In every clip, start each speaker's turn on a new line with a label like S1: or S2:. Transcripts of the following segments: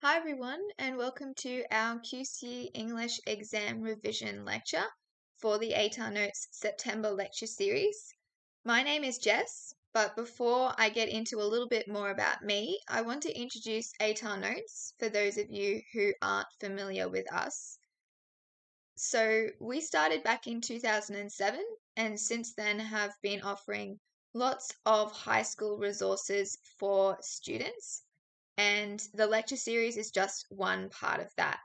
S1: Hi everyone, and welcome to our QCE English exam revision lecture for the ATAR Notes September lecture series. My name is Jess, but before I get into a little bit more about me, I want to introduce ATAR Notes for those of you who aren't familiar with us. So we started back in 2007 and since then have been offering lots of high school resources for students. And the lecture series is just one part of that.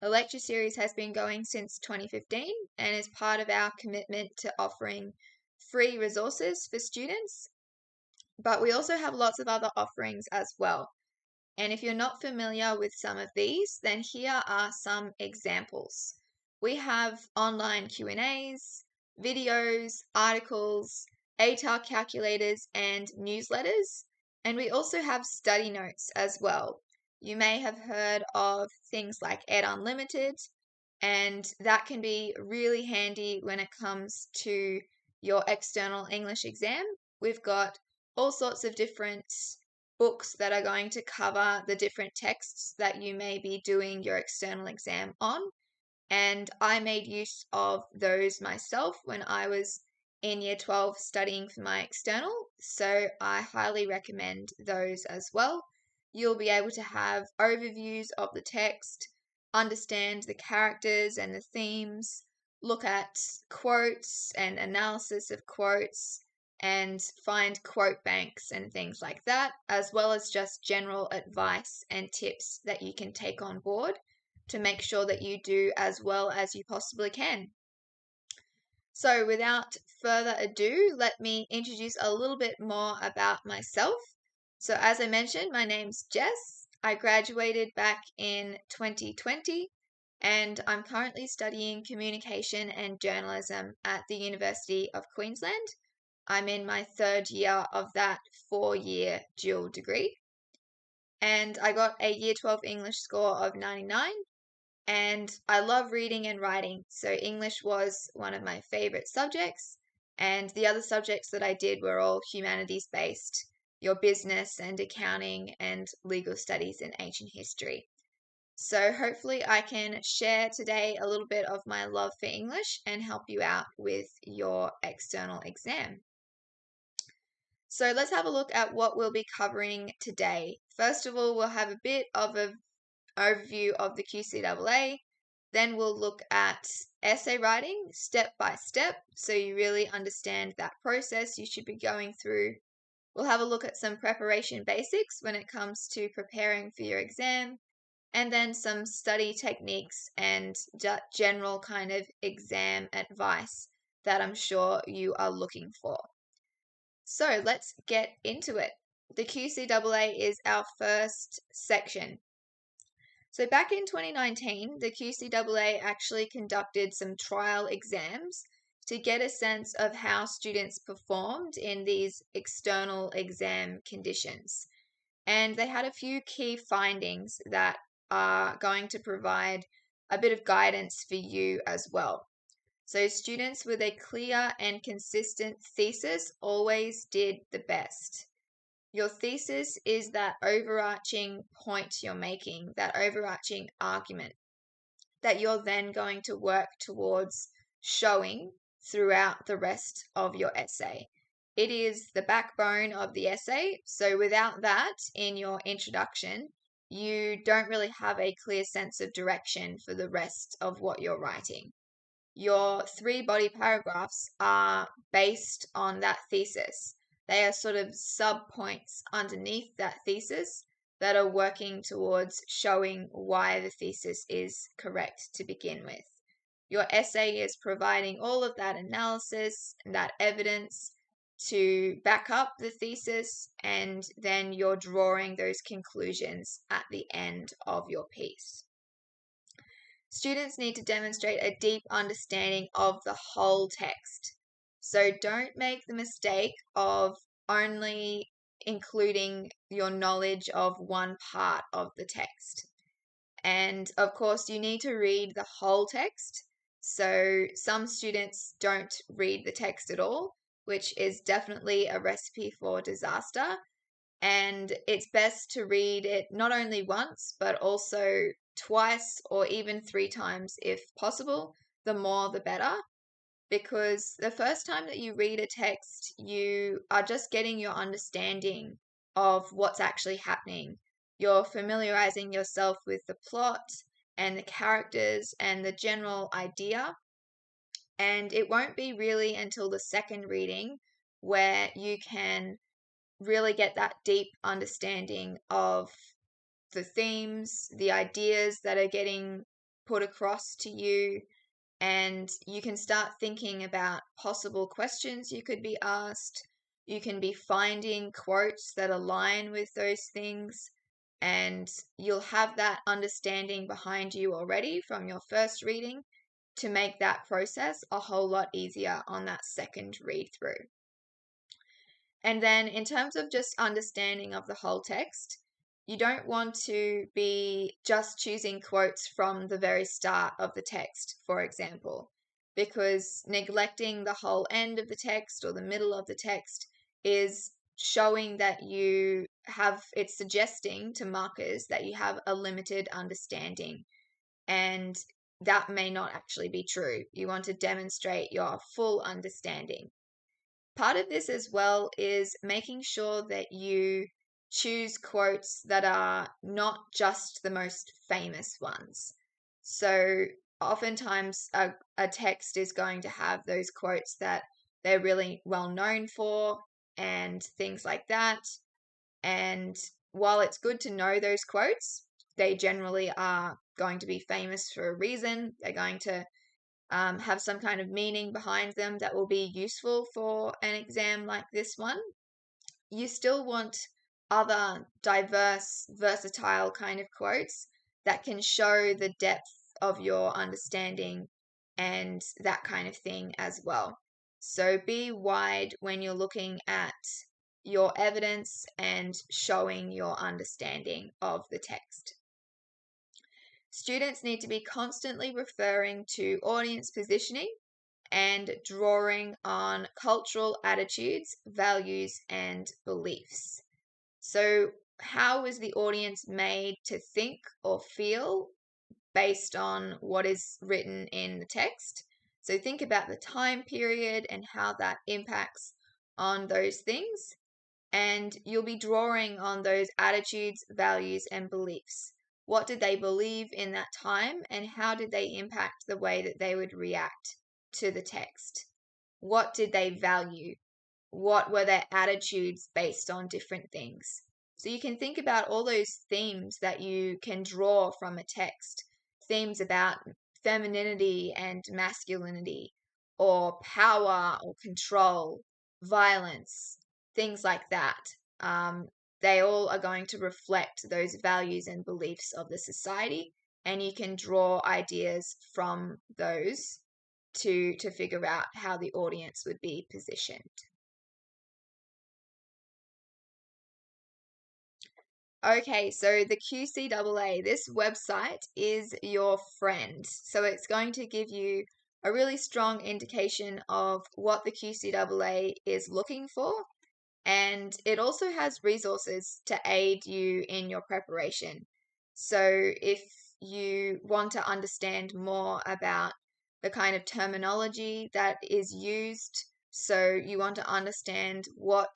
S1: The lecture series has been going since 2015 and is part of our commitment to offering free resources for students. But we also have lots of other offerings as well. And if you're not familiar with some of these, then here are some examples. We have online Q&As, videos, articles, ATAR calculators, and newsletters. And we also have study notes as well. You may have heard of things like Ed Unlimited, and that can be really handy when it comes to your external English exam. We've got all sorts of different books that are going to cover the different texts that you may be doing your external exam on. And I made use of those myself when I was in year 12 studying for my external. So I highly recommend those as well. You'll be able to have overviews of the text, understand the characters and the themes, look at quotes and analysis of quotes, and find quote banks and things like that, as well as just general advice and tips that you can take on board to make sure that you do as well as you possibly can. So without further ado, let me introduce a little bit more about myself. So as I mentioned, my name's Jess. I graduated back in 2020 and I'm currently studying communication and journalism at the University of Queensland. I'm in my third year of that 4-year dual degree. And I got a year 12 English score of 99. And I love reading and writing. So English was one of my favorite subjects. And the other subjects that I did were all humanities based, your business and accounting and legal studies and ancient history. So hopefully I can share today a little bit of my love for English and help you out with your external exam. So let's have a look at what we'll be covering today. First of all, we'll have a bit of an overview of the QCEE. Then we'll look at essay writing step by step so you really understand that process you should be going through. We'll have a look at some preparation basics when it comes to preparing for your exam, and then some study techniques and general kind of exam advice that I'm sure you are looking for. So let's get into it. The QCEE is our first section. So back in 2019, the QCEE actually conducted some trial exams to get a sense of how students performed in these external exam conditions. And they had a few key findings that are going to provide a bit of guidance for you as well. So students with a clear and consistent thesis always did the best. Your thesis is that overarching point you're making, that overarching argument that you're then going to work towards showing throughout the rest of your essay. It is the backbone of the essay, so without that in your introduction, you don't really have a clear sense of direction for the rest of what you're writing. Your 3 body paragraphs are based on that thesis. They are sort of sub-points underneath that thesis that are working towards showing why the thesis is correct to begin with. Your essay is providing all of that analysis and that evidence to back up the thesis, and then you're drawing those conclusions at the end of your piece. Students need to demonstrate a deep understanding of the whole text. So don't make the mistake of only including your knowledge of one part of the text. And of course, you need to read the whole text. So some students don't read the text at all, which is definitely a recipe for disaster. And it's best to read it not only once, but also twice or even 3 times if possible. The more, the better, because the first time that you read a text, you are just getting your understanding of what's actually happening. You're familiarizing yourself with the plot and the characters and the general idea. And it won't be really until the second reading where you can really get that deep understanding of the themes, the ideas that are getting put across to you, and you can start thinking about possible questions you could be asked. You can be finding quotes that align with those things, and you'll have that understanding behind you already from your first reading to make that process a whole lot easier on that second read through. And then, in terms of just understanding of the whole text, you don't want to be just choosing quotes from the very start of the text, for example, because neglecting the whole end of the text or the middle of the text is showing that it's suggesting to markers that you have a limited understanding, and that may not actually be true. You want to demonstrate your full understanding. Part of this as well is making sure that you choose quotes that are not just the most famous ones. So oftentimes a text is going to have those quotes that they're really well known for and things like that. And while it's good to know those quotes, they generally are going to be famous for a reason. They're going to have some kind of meaning behind them that will be useful for an exam like this one. You still want other diverse, versatile kind of quotes that can show the depth of your understanding and that kind of thing as well. So be wide when you're looking at your evidence and showing your understanding of the text. Students need to be constantly referring to audience positioning and drawing on cultural attitudes, values, and beliefs. So, how is the audience made to think or feel based on what is written in the text? So, think about the time period and how that impacts on those things. And you'll be drawing on those attitudes, values, and beliefs. What did they believe in that time, and how did they impact the way that they would react to the text? What did they value? What were their attitudes based on different things? So you can think about all those themes that you can draw from a text, themes about femininity and masculinity, or power or control, violence, things like that. They all are going to reflect those values and beliefs of the society, and you can draw ideas from those to figure out how the audience would be positioned. Okay, so the QCEE, this website is your friend. So it's going to give you a really strong indication of what the QCEE is looking for. And it also has resources to aid you in your preparation. So if you want to understand more about the kind of terminology that is used, so you want to understand what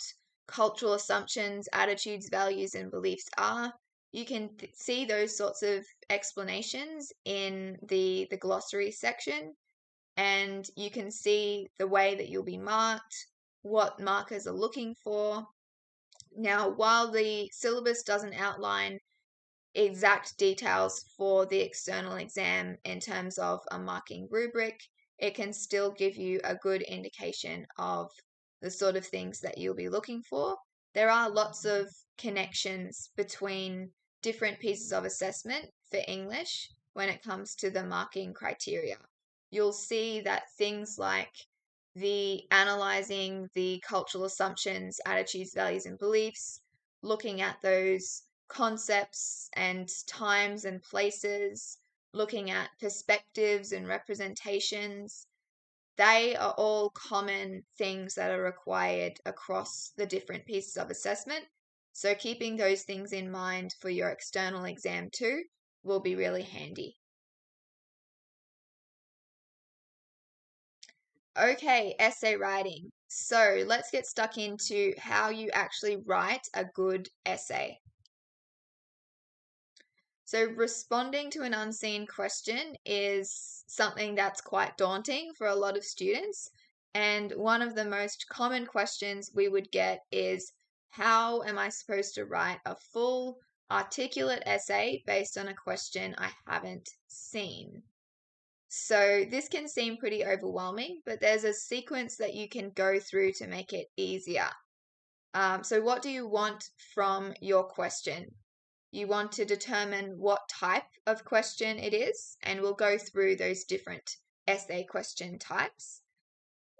S1: cultural assumptions, attitudes, values, and beliefs are, you can see those sorts of explanations in the glossary section, and you can see the way that you'll be marked, what markers are looking for. Now, while the syllabus doesn't outline exact details for the external exam in terms of a marking rubric, it can still give you a good indication of the sort of things that you'll be looking for. There are lots of connections between different pieces of assessment for English when it comes to the marking criteria. You'll see that things like the analyzing the cultural assumptions, attitudes, values, and beliefs, looking at those concepts and times and places, looking at perspectives and representations. They are all common things that are required across the different pieces of assessment, So keeping those things in mind for your external exam too will be really handy. Okay, essay writing. So let's get stuck into how you actually write a good essay. So responding to an unseen question is something that's quite daunting for a lot of students. And one of the most common questions we would get is, how am I supposed to write a full, articulate essay based on a question I haven't seen? So this can seem pretty overwhelming, but there's a sequence that you can go through to make it easier. So what do you want from your question? You want to determine what type of question it is, and we'll go through those different essay question types.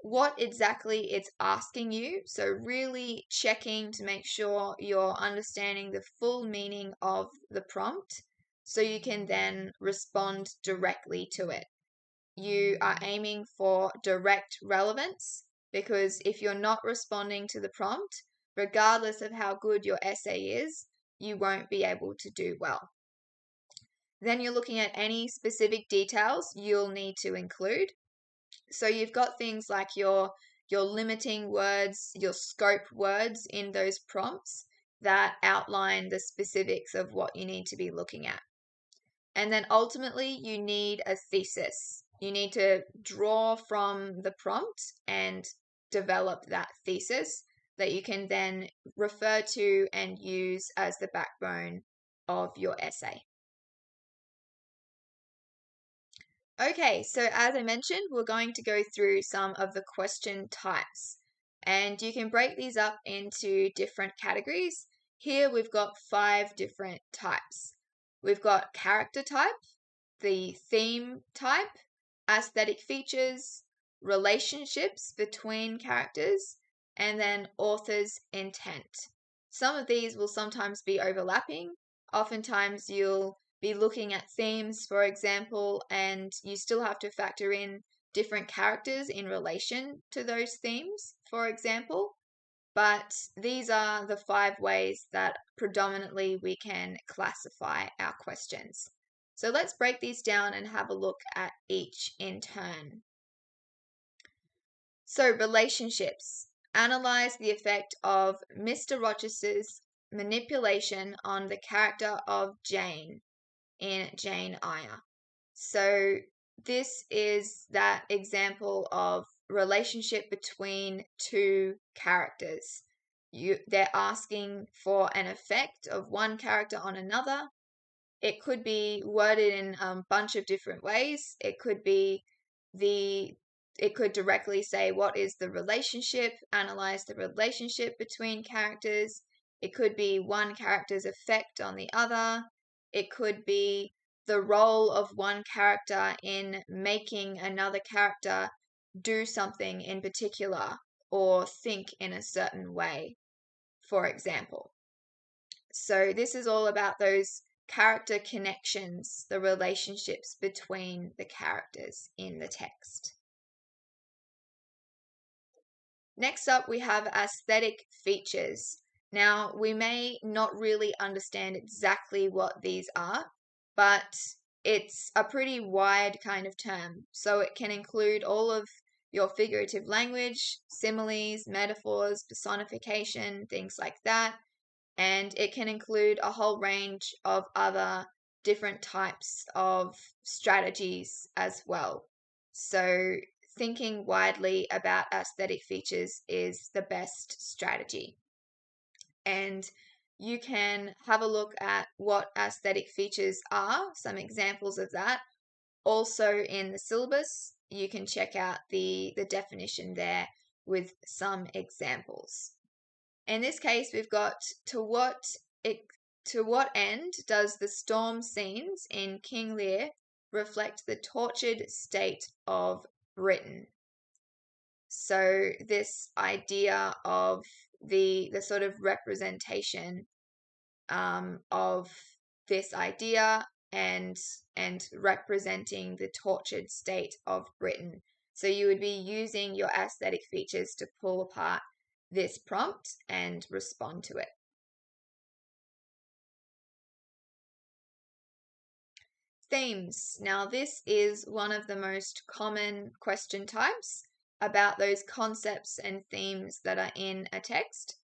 S1: What exactly it's asking you, so really checking to make sure you're understanding the full meaning of the prompt so you can then respond directly to it. You are aiming for direct relevance, because if you're not responding to the prompt, regardless of how good your essay is, you won't be able to do well. Then you're looking at any specific details you'll need to include. So you've got things like your limiting words, your scope words in those prompts that outline the specifics of what you need to be looking at. And then ultimately, you need a thesis. You need to draw from the prompt and develop that thesis that you can then refer to and use as the backbone of your essay. Okay, so as I mentioned, we're going to go through some of the question types, and you can break these up into different categories. Here we've got 5 different types. We've got character type, the theme type, aesthetic features, relationships between characters, and then author's intent. Some of these will sometimes be overlapping. Oftentimes you'll be looking at themes, for example, and you still have to factor in different characters in relation to those themes, for example. But these are the 5 ways that predominantly we can classify our questions. So let's break these down and have a look at each in turn. So, relationships. Analyze the effect of Mr. Rochester's manipulation on the character of Jane in Jane Eyre. So, this is that example of relationship between two characters. They're asking for an effect of one character on another. It could be worded in a bunch of different ways. It could be it could directly say, what is the relationship, analyze the relationship between characters. It could be one character's effect on the other. It could be the role of one character in making another character do something in particular or think in a certain way, for example. So this is all about those character connections, the relationships between the characters in the text. Next up, we have aesthetic features. Now, we may not really understand exactly what these are, but it's a pretty wide kind of term. So it can include all of your figurative language, similes, metaphors, personification, things like that. And it can include a whole range of other different types of strategies as well. So thinking widely about aesthetic features is the best strategy. And you can have a look at what aesthetic features are, some examples of that. Also in the syllabus, you can check out the definition there with some examples. In this case, we've got to what end does the storm scenes in King Lear reflect the tortured state of Britain? So this idea of the sort of representation of this idea and representing the tortured state of Britain. So you would be using your aesthetic features to pull apart this prompt and respond to it. Themes. Now, this is one of the most common question types about those concepts and themes that are in a text.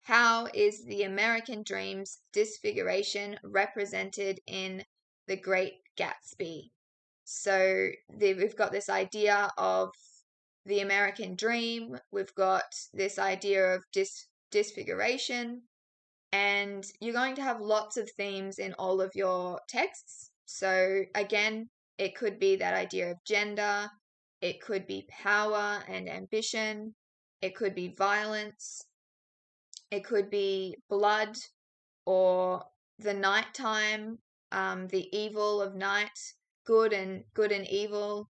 S1: How is the American dream's disfiguration represented in The Great Gatsby? So we've got this idea of the American dream, we've got this idea of disfiguration, and you're going to have lots of themes in all of your texts. So again, it could be that idea of gender, it could be power and ambition, it could be violence, it could be blood or the nighttime, the evil of night, good and evil.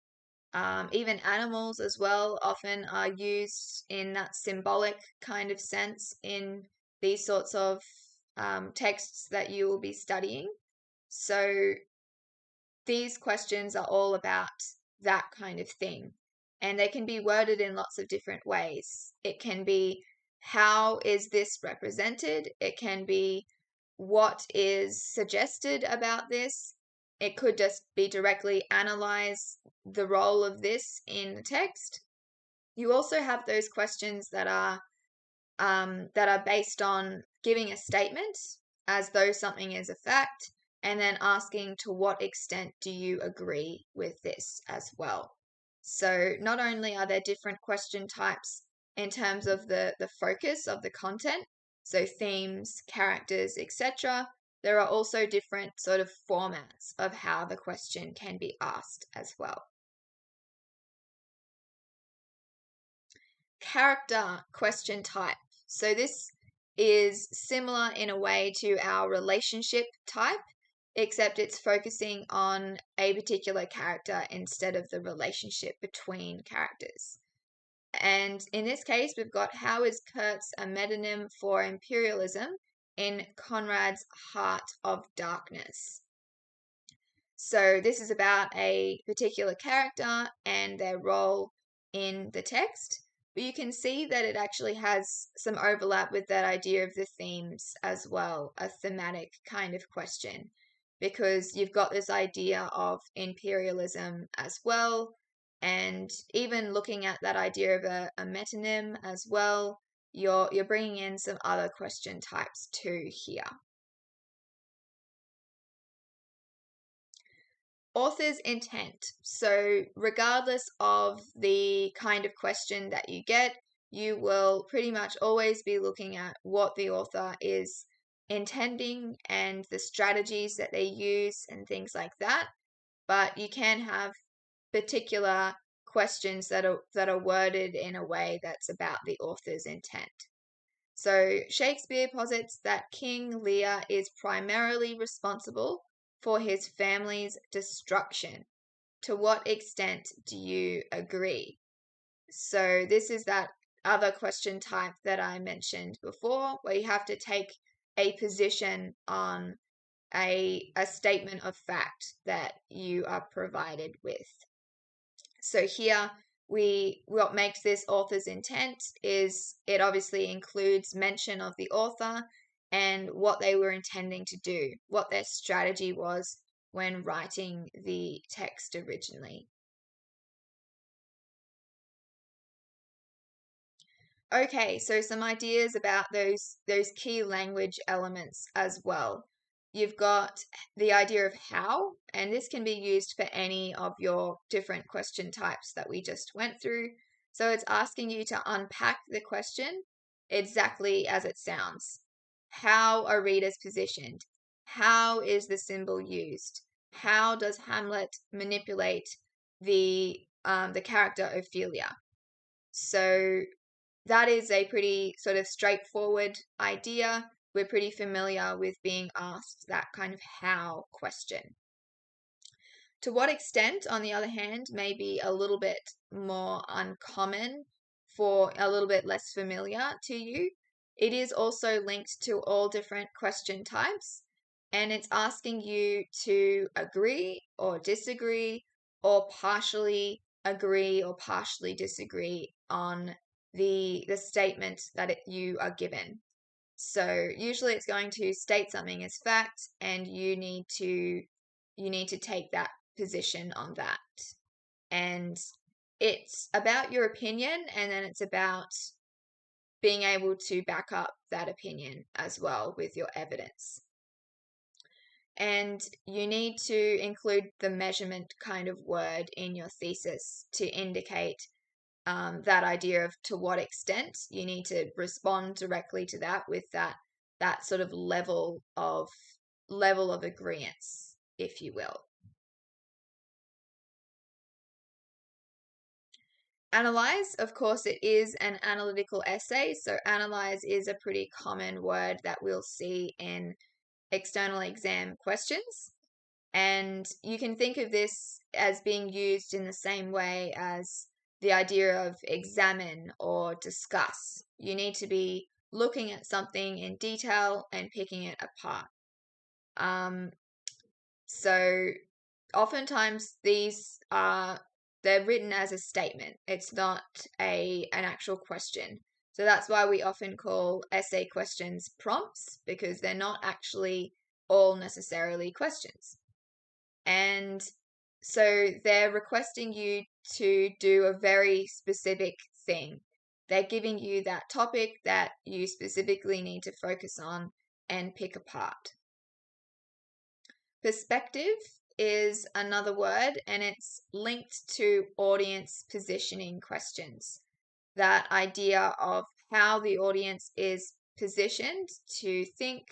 S1: Even animals as well often are used in that symbolic kind of sense in these sorts of texts that you will be studying. So these questions are all about that kind of thing. And they can be worded in lots of different ways. It can be, how is this represented? It can be, what is suggested about this? It could just be directly analyze the role of this in the text. You also have those questions that are based on giving a statement as though something is a fact, and then asking to what extent do you agree with this as well. So not only are there different question types in terms of the focus of the content, so themes, characters, etc., there are also different sort of formats of how the question can be asked as well. Character question type. So this is similar in a way to our relationship type, except it's focusing on a particular character instead of the relationship between characters. And in this case, we've got, how is Kurtz a metonym for imperialism in Conrad's Heart of Darkness? So this is about a particular character and their role in the text. But you can see that it actually has some overlap with that idea of the themes as well, a thematic kind of question, because you've got this idea of imperialism as well, and even looking at that idea of a metonym as well, you're bringing in some other question types too here. Author's intent. So regardless of the kind of question that you get, you will pretty much always be looking at what the author is intending and the strategies that they use and things like that. But you can have particular questions that are worded in a way that's about the author's intent. So Shakespeare posits that King Lear is primarily responsible for his family's destruction. To what extent do you agree? So this is that other question type that I mentioned before, where you have to take a position on a statement of fact that you are provided with. So here, what makes this author's intent is it obviously includes mention of the author and what they were intending to do, what their strategy was when writing the text originally. Okay, so some ideas about those key language elements as well. You've got the idea of how, and this can be used for any of your different question types that we just went through. So it's asking you to unpack the question exactly as it sounds. How are readers positioned? How is the symbol used? How does Hamlet manipulate the character Ophelia? So that is a pretty sort of straightforward idea. We're pretty familiar with being asked that kind of how question. To what extent, on the other hand, may be a little bit more uncommon, for a little bit less familiar to you. It is also linked to all different question types, and it's asking you to agree or disagree or partially agree or partially disagree on the statement that you are given. So usually it's going to state something as fact, and you need to you need to take that position on that. And it's about your opinion, and then it's about being able to back up that opinion as well with your evidence. And you need to include the measurement kind of word in your thesis to indicate that idea of to what extent you need to respond directly to that with that sort of level of agreeance, if you will. Analyze, of course, it is an analytical essay. So analyze is a pretty common word that we'll see in external exam questions. And you can think of this as being used in the same way as the idea of examine or discuss. You need to be looking at something in detail and picking it apart. So oftentimes these are they're written as a statement. It's not an actual question. So that's why we often call essay questions prompts, because they're not actually all necessarily questions. And so they're requesting you to do a very specific thing. They're giving you that topic that you specifically need to focus on and pick apart. Perspective is another word, and it's linked to audience positioning questions. That idea of how the audience is positioned to think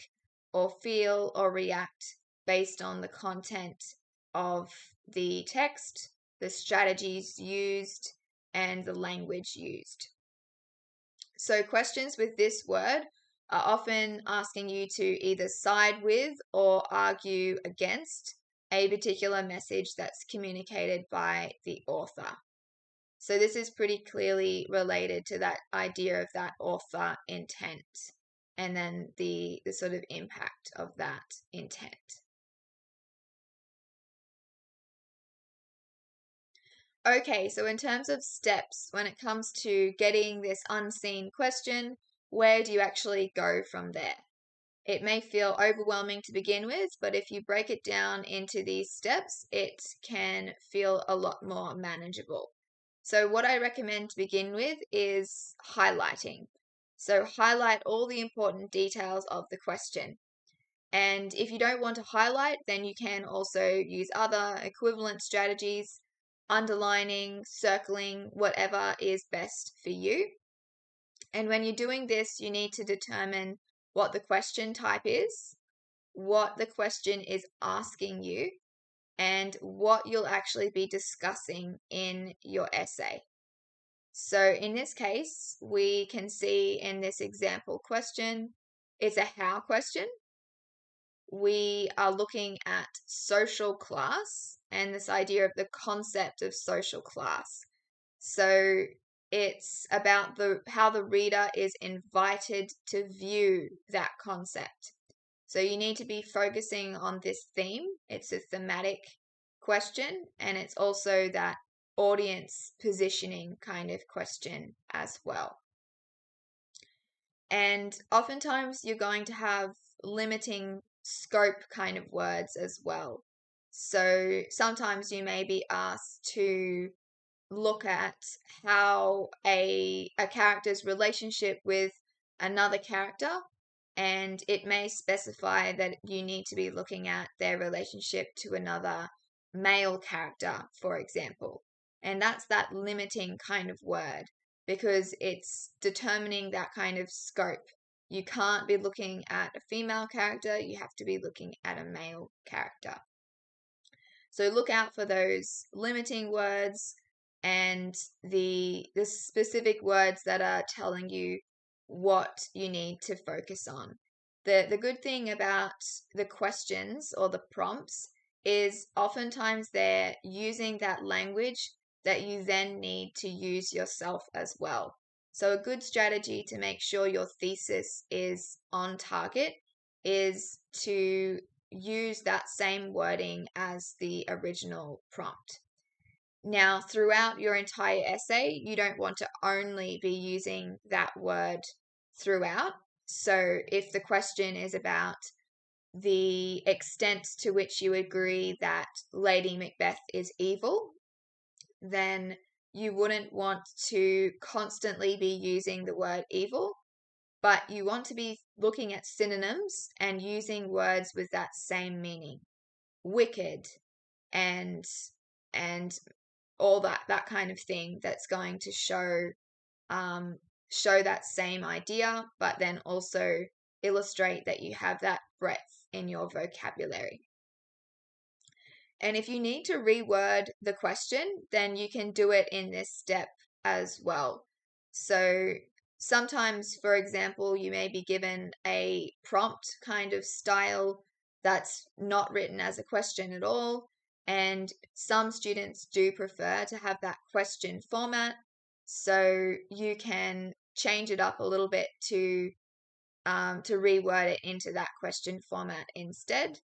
S1: or feel or react based on the content of the text, the strategies used, and the language used. So questions with this word are often asking you to either side with or argue against a particular message that's communicated by the author. So this is pretty clearly related to that idea of that author intent and then the sort of impact of that intent. Okay, so in terms of steps, when it comes to getting this unseen question, where do you actually go from there? It may feel overwhelming to begin with, but if you break it down into these steps, it can feel a lot more manageable. So what I recommend to begin with is highlighting. So highlight all the important details of the question. And if you don't want to highlight, then you can also use other equivalent strategies, underlining, circling, whatever is best for you. And when you're doing this, you need to determine what the question type is, what the question is asking you, and what you'll actually be discussing in your essay. So in this case, we can see in this example question, it's a how question. We are looking at social class and this idea of the concept of social class. So it's about how the reader is invited to view that concept. So you need to be focusing on this theme. It's a thematic question, and it's also that audience positioning kind of question as well. And oftentimes you're going to have limiting scope kind of words as well. So sometimes you may be asked to look at how a character's relationship with another character, and it may specify that you need to be looking at their relationship to another male character, for example. And that's that limiting kind of word because it's determining that kind of scope. You can't be looking at a female character, you have to be looking at a male character. So look out for those limiting words and the specific words that are telling you what you need to focus on. The good thing about the questions or the prompts is oftentimes they're using that language that you then need to use yourself as well. So a good strategy to make sure your thesis is on target is to use that same wording as the original prompt. Now, throughout your entire essay, you don't want to only be using that word throughout. So if the question is about the extent to which you agree that Lady Macbeth is evil, then you wouldn't want to constantly be using the word evil, but you want to be looking at synonyms and using words with that same meaning. Wicked and and all that kind of thing that's going to show that same idea, but then also illustrate that you have that breadth in your vocabulary. And if you need to reword the question, then you can do it in this step as well. So sometimes, for example, you may be given a prompt kind of style that's not written as a question at all. And some students do prefer to have that question format. So you can change it up a little bit to reword it into that question format instead.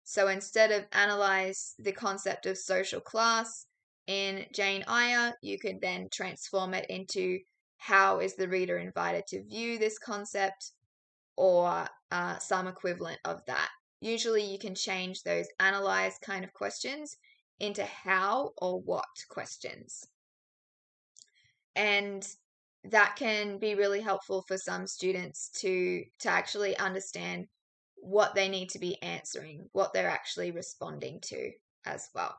S1: So instead of analyze the concept of social class in Jane Eyre, you could then transform it into how is the reader invited to view this concept, or some equivalent of that. Usually you can change those analyze kind of questions into how or what questions. And that can be really helpful for some students to actually understand what they need to be answering, what they're actually responding to as well.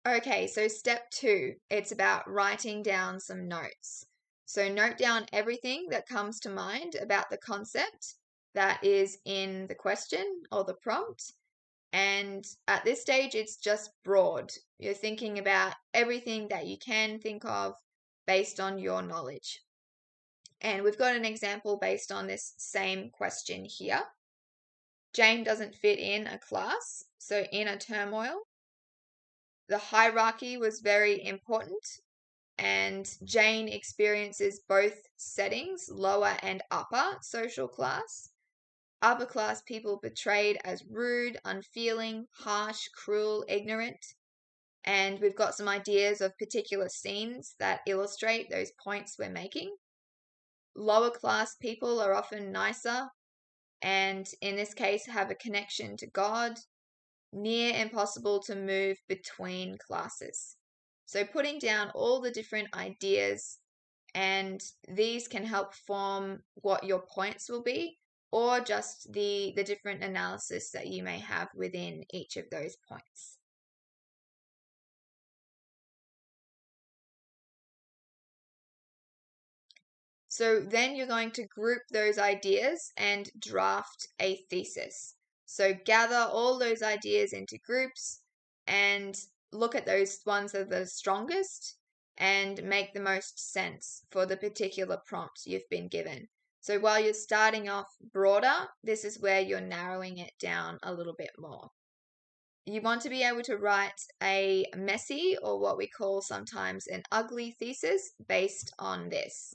S1: Okay, so step 2, it's about writing down some notes. So note down everything that comes to mind about the concept that is in the question or the prompt. And at this stage, it's just broad. You're thinking about everything that you can think of based on your knowledge. And we've got an example based on this same question here. Jane doesn't fit in a class, so in a turmoil. The hierarchy was very important, and Jane experiences both settings, lower and upper social class. Upper class people portrayed as rude, unfeeling, harsh, cruel, ignorant. And we've got some ideas of particular scenes that illustrate those points we're making. Lower class people are often nicer, and in this case have a connection to God. Near impossible to move between classes. So putting down all the different ideas, and these can help form what your points will be, or just the different analysis that you may have within each of those points. So then you're going to group those ideas and draft a thesis. So gather all those ideas into groups and look at those ones that are the strongest and make the most sense for the particular prompt you've been given. So while you're starting off broader, this is where you're narrowing it down a little bit more. You want to be able to write a messy, or what we call sometimes an ugly thesis based on this.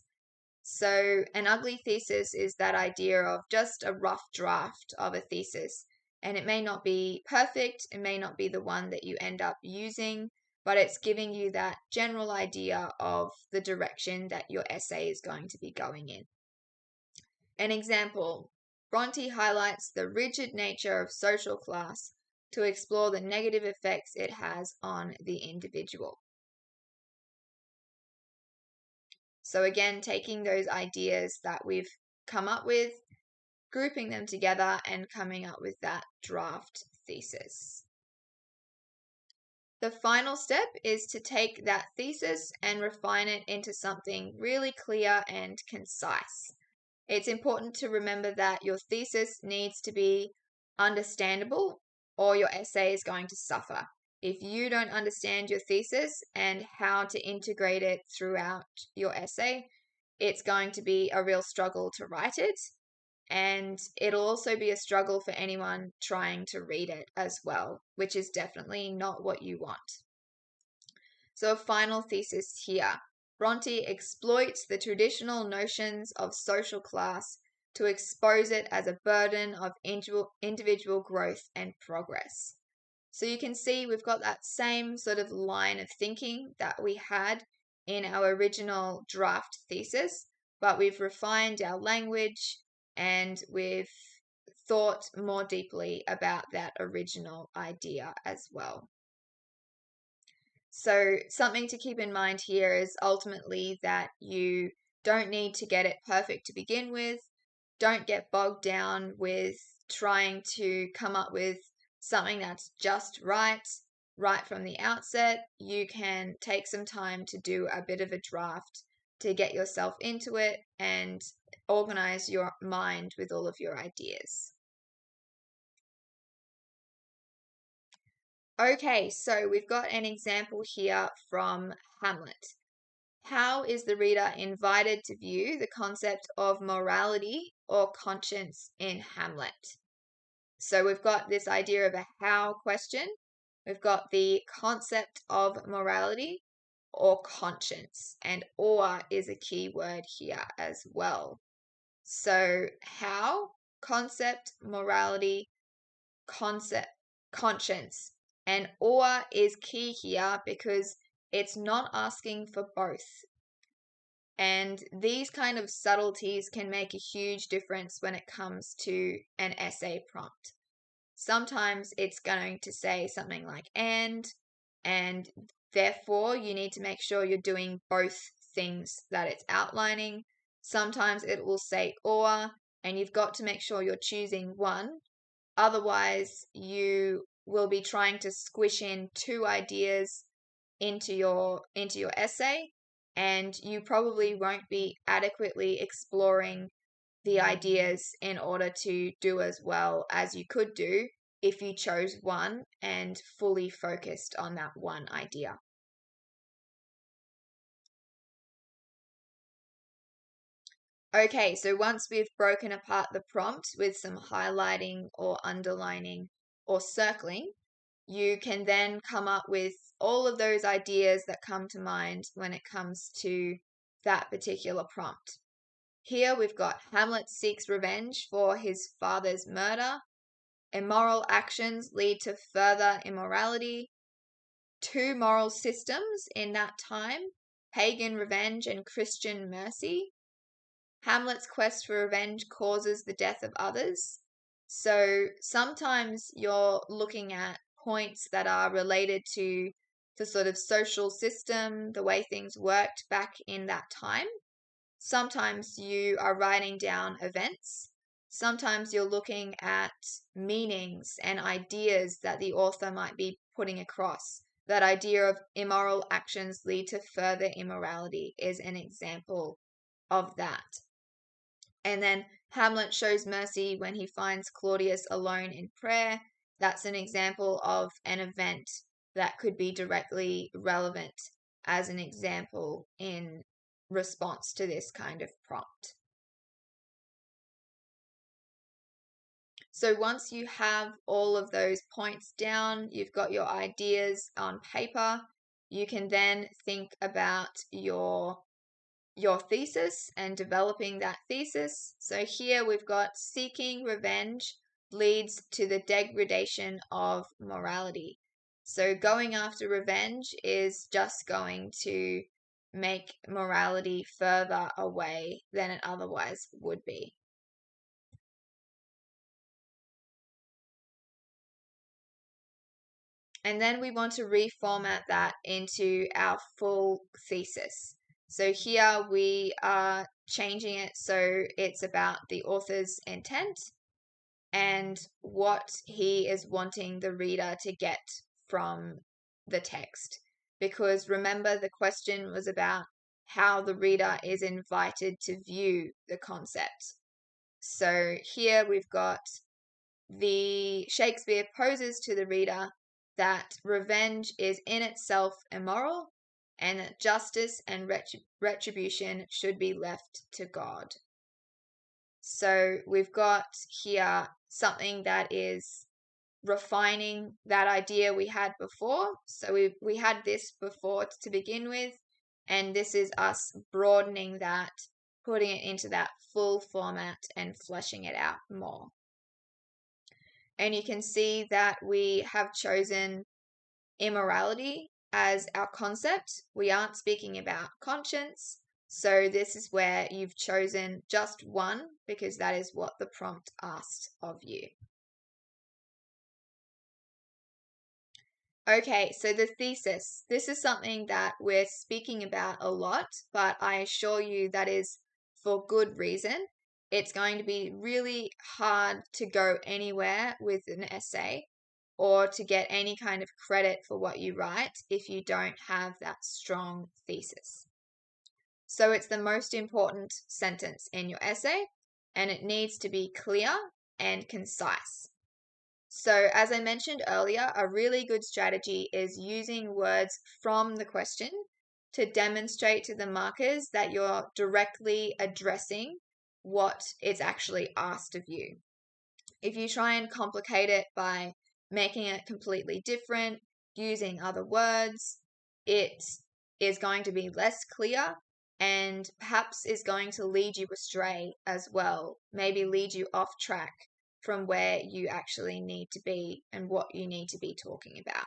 S1: So an ugly thesis is that idea of just a rough draft of a thesis. And it may not be perfect, it may not be the one that you end up using, but it's giving you that general idea of the direction that your essay is going to be going in. An example, Bronte highlights the rigid nature of social class to explore the negative effects it has on the individual. So again, taking those ideas that we've come up with, grouping them together, and coming up with that draft thesis. The final step is to take that thesis and refine it into something really clear and concise. It's important to remember that your thesis needs to be understandable, or your essay is going to suffer. If you don't understand your thesis and how to integrate it throughout your essay, it's going to be a real struggle to write it. And it'll also be a struggle for anyone trying to read it as well, which is definitely not what you want. So a final thesis here. Bronte exploits the traditional notions of social class to expose it as a burden of individual growth and progress. So you can see we've got that same sort of line of thinking that we had in our original draft thesis, but we've refined our language and we've thought more deeply about that original idea as well. So something to keep in mind here is ultimately that you don't need to get it perfect to begin with. Don't get bogged down with trying to come up with something that's just right from the outset. You can take some time to do a bit of a draft to get yourself into it and organize your mind with all of your ideas. Okay, so we've got an example here from Hamlet. How is the reader invited to view the concept of morality or conscience in Hamlet? So we've got this idea of a how question. We've got the concept of morality or conscience, and or is a key word here as well. So how, concept, morality, concept, conscience, and or is key here because it's not asking for both. And these kind of subtleties can make a huge difference when it comes to an essay prompt. Sometimes it's going to say something like and therefore you need to make sure you're doing both things that it's outlining. Sometimes it will say or, and you've got to make sure you're choosing one. Otherwise, you will be trying to squish in two ideas into your essay, and you probably won't be adequately exploring the ideas in order to do as well as you could do if you chose one and fully focused on that one idea. Okay, so once we've broken apart the prompt with some highlighting or underlining or circling, you can then come up with all of those ideas that come to mind when it comes to that particular prompt. Here we've got Hamlet seeks revenge for his father's murder. Immoral actions lead to further immorality. Two moral systems in that time, pagan revenge and Christian mercy. Hamlet's quest for revenge causes the death of others. So sometimes you're looking at points that are related to the sort of social system, the way things worked back in that time. Sometimes you are writing down events. Sometimes you're looking at meanings and ideas that the author might be putting across. That idea of immoral actions lead to further immorality is an example of that. And then Hamlet shows mercy when he finds Claudius alone in prayer. That's an example of an event that could be directly relevant as an example in response to this kind of prompt. So once you have all of those points down, you've got your ideas on paper, you can then think about your thesis and developing that thesis. So here we've got seeking revenge leads to the degradation of morality. So going after revenge is just going to make morality further away than it otherwise would be. And then we want to reformat that into our full thesis. So here we are changing it so it's about the author's intent and what he is wanting the reader to get from the text. Because remember, the question was about how the reader is invited to view the concept. So here we've got the Shakespeare poses to the reader that revenge is in itself immoral and that justice and retribution should be left to God. So we've got here something that is refining that idea we had before. So we had this before to begin with, and this is us broadening that, putting it into that full format and fleshing it out more. And you can see that we have chosen immorality as our concept. We aren't speaking about conscience. So this is where you've chosen just one because that is what the prompt asked of you. Okay, so the thesis. This is something that we're speaking about a lot, but I assure you that is for good reason. It's going to be really hard to go anywhere with an essay or to get any kind of credit for what you write if you don't have that strong thesis. So it's the most important sentence in your essay, and it needs to be clear and concise. So, as I mentioned earlier, a really good strategy is using words from the question to demonstrate to the markers that you're directly addressing what is actually asked of you. If you try and complicate it by making it completely different, using other words, it is going to be less clear and perhaps is going to lead you astray as well, maybe lead you off track from where you actually need to be and what you need to be talking about.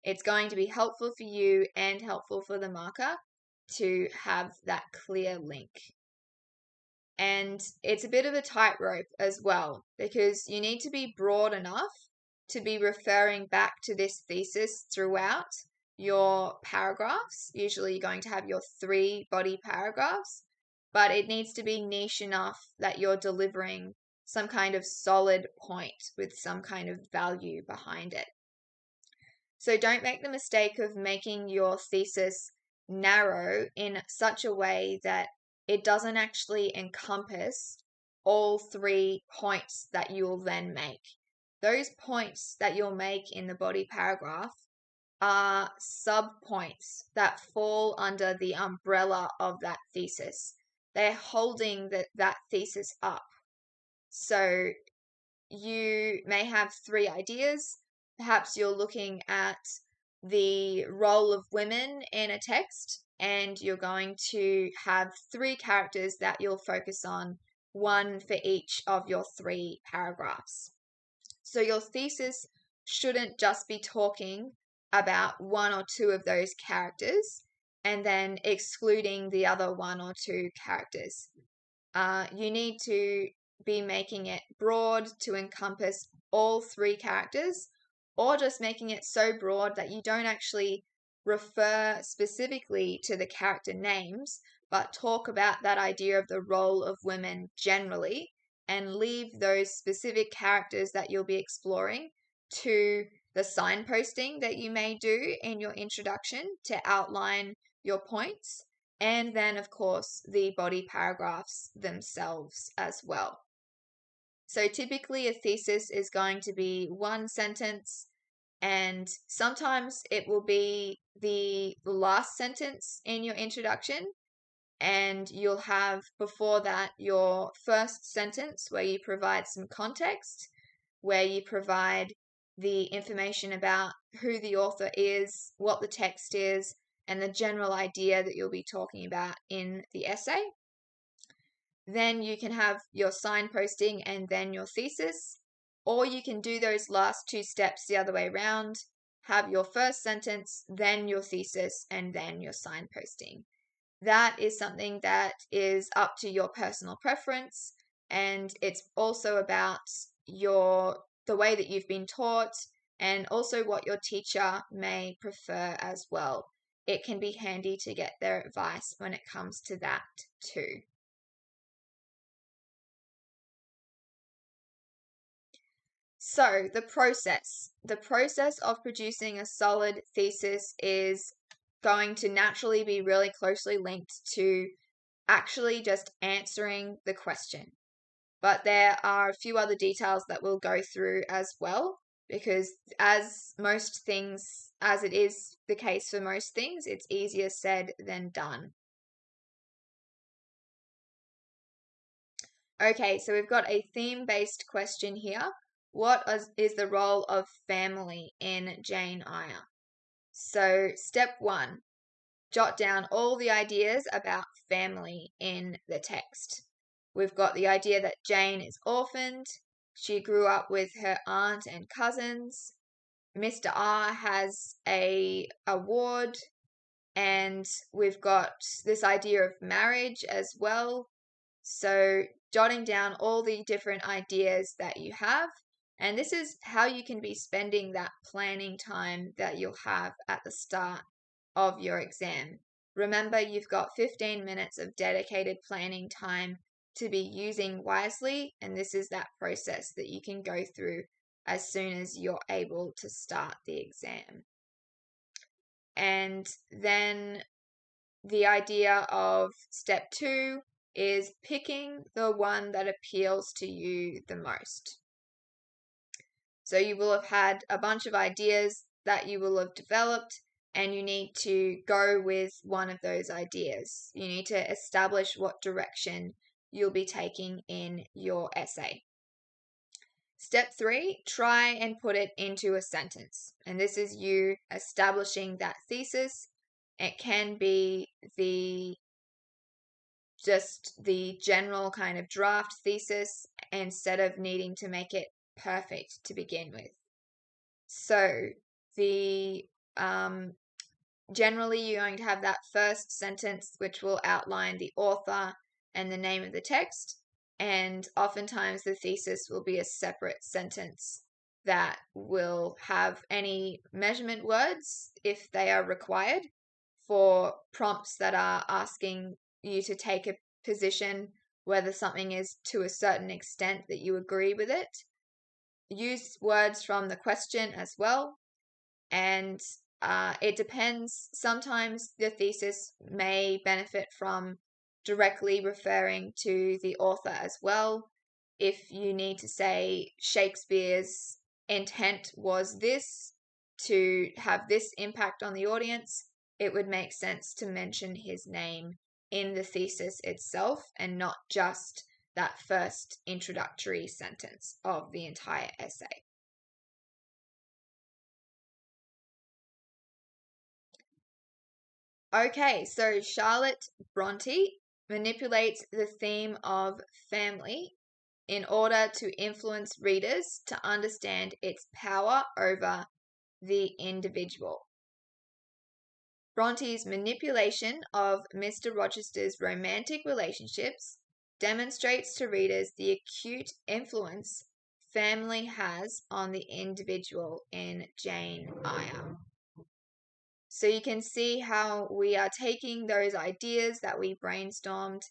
S1: It's going to be helpful for you and helpful for the marker to have that clear link. And it's a bit of a tightrope as well because you need to be broad enough to be referring back to this thesis throughout your paragraphs. Usually you're going to have your 3 body paragraphs, but it needs to be niche enough that you're delivering some kind of solid point with some kind of value behind it. So don't make the mistake of making your thesis narrow in such a way that it doesn't actually encompass all 3 points that you'll then make. Those points that you'll make in the body paragraph are sub-points that fall under the umbrella of that thesis. They're holding that thesis up. So you may have 3 ideas. Perhaps you're looking at the role of women in a text, and you're going to have 3 characters that you'll focus on, 1 for each of your 3 paragraphs. So your thesis shouldn't just be talking about 1 or 2 of those characters and then excluding the other 1 or 2 characters. You need to be making it broad to encompass all 3 characters, or just making it so broad that you don't actually refer specifically to the character names, but talk about that idea of the role of women generally and leave those specific characters that you'll be exploring to the signposting that you may do in your introduction to outline your points, and then, of course, the body paragraphs themselves as well. So typically a thesis is going to be 1 sentence, and sometimes it will be the last sentence in your introduction, and you'll have before that your first sentence where you provide some context, where you provide the information about who the author is, what the text is, and the general idea that you'll be talking about in the essay. Then you can have your signposting and then your thesis, or you can do those last 2 steps the other way around, have your first sentence, then your thesis, and then your signposting. That is something that is up to your personal preference, and it's also about the way that you've been taught and also what your teacher may prefer as well. It can be handy to get their advice when it comes to that too. So the process of producing a solid thesis is going to naturally be really closely linked to actually just answering the question. But there are a few other details that we'll go through as well, because as it is the case for most things, it's easier said than done. Okay, so we've got a theme-based question here. What is the role of family in Jane Eyre? So step 1, jot down all the ideas about family in the text. We've got the idea that Jane is orphaned. She grew up with her aunt and cousins. Mr. R has a ward. And we've got this idea of marriage as well. So jotting down all the different ideas that you have, and this is how you can be spending that planning time that you'll have at the start of your exam. Remember, you've got 15 minutes of dedicated planning time to be using wisely, and this is that process that you can go through as soon as you're able to start the exam. And then the idea of step 2 is picking the one that appeals to you the most. So you will have had a bunch of ideas that you will have developed, and you need to go with one of those ideas. You need to establish what direction you'll be taking in your essay. Step 3, try and put it into a sentence. And this is you establishing that thesis. It can be just the general kind of draft thesis instead of needing to make it perfect to begin with. So the generally you're going to have that first sentence which will outline the author and the name of the text, and oftentimes the thesis will be a separate sentence that will have any measurement words if they are required for prompts that are asking you to take a position whether something is to a certain extent that you agree with it. Use words from the question as well, and it depends. Sometimes the thesis may benefit from directly referring to the author as well. If you need to say Shakespeare's intent was this to have this impact on the audience, it would make sense to mention his name in the thesis itself and not just that first introductory sentence of the entire essay. Okay, so Charlotte Bronte manipulates the theme of family in order to influence readers to understand its power over the individual. Bronte's manipulation of Mr. Rochester's romantic relationships demonstrates to readers the acute influence family has on the individual in Jane Eyre. So you can see how we are taking those ideas that we brainstormed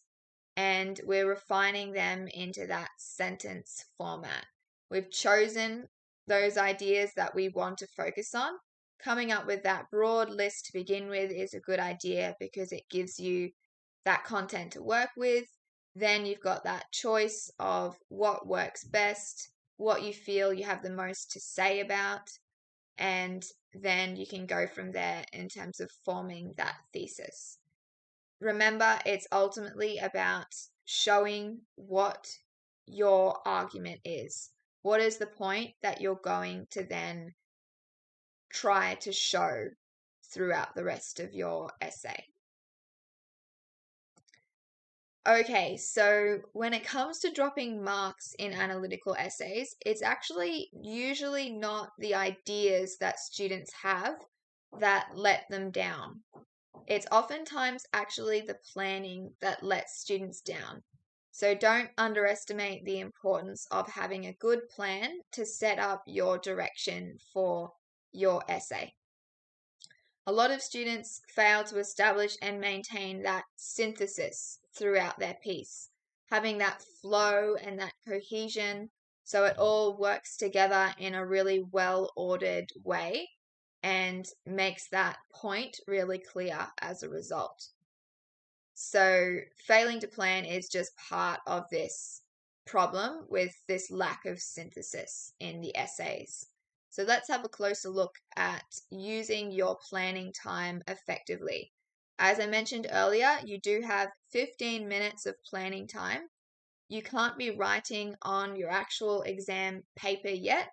S1: and we're refining them into that sentence format. We've chosen those ideas that we want to focus on. Coming up with that broad list to begin with is a good idea because it gives you that content to work with. Then you've got that choice of what works best, what you feel you have the most to say about, and then you can go from there in terms of forming that thesis. Remember, it's ultimately about showing what your argument is. What is the point that you're going to then try to show throughout the rest of your essay? Okay, so when it comes to dropping marks in analytical essays, it's actually usually not the ideas that students have that let them down. It's oftentimes actually the planning that lets students down. So don't underestimate the importance of having a good plan to set up your direction for your essay. A lot of students fail to establish and maintain that synthesis throughout their piece, having that flow and that cohesion so it all works together in a really well-ordered way and makes that point really clear as a result. So failing to plan is just part of this problem with this lack of synthesis in the essays. So let's have a closer look at using your planning time effectively. As I mentioned earlier, you do have 15 minutes of planning time. You can't be writing on your actual exam paper yet,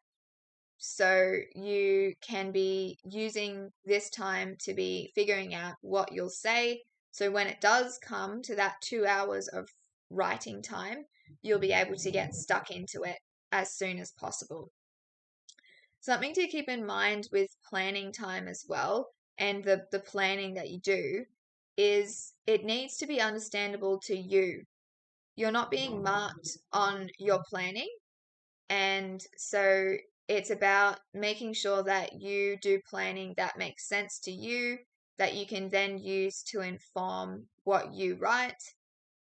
S1: so you can be using this time to be figuring out what you'll say. So when it does come to that 2 hours of writing time, you'll be able to get stuck into it as soon as possible. Something to keep in mind with planning time as well and the planning that you do is it needs to be understandable to you. You're not being marked on your planning, and so it's about making sure that you do planning that makes sense to you, that you can then use to inform what you write.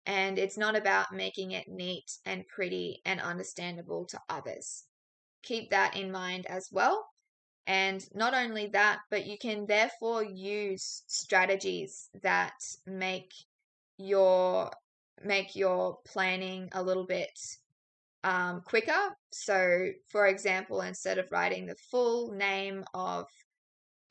S1: And it's not about making it neat and pretty and understandable to others. Keep that in mind as well. And not only that, but you can therefore use strategies that make your planning a little bit quicker. So, for example, instead of writing the full name of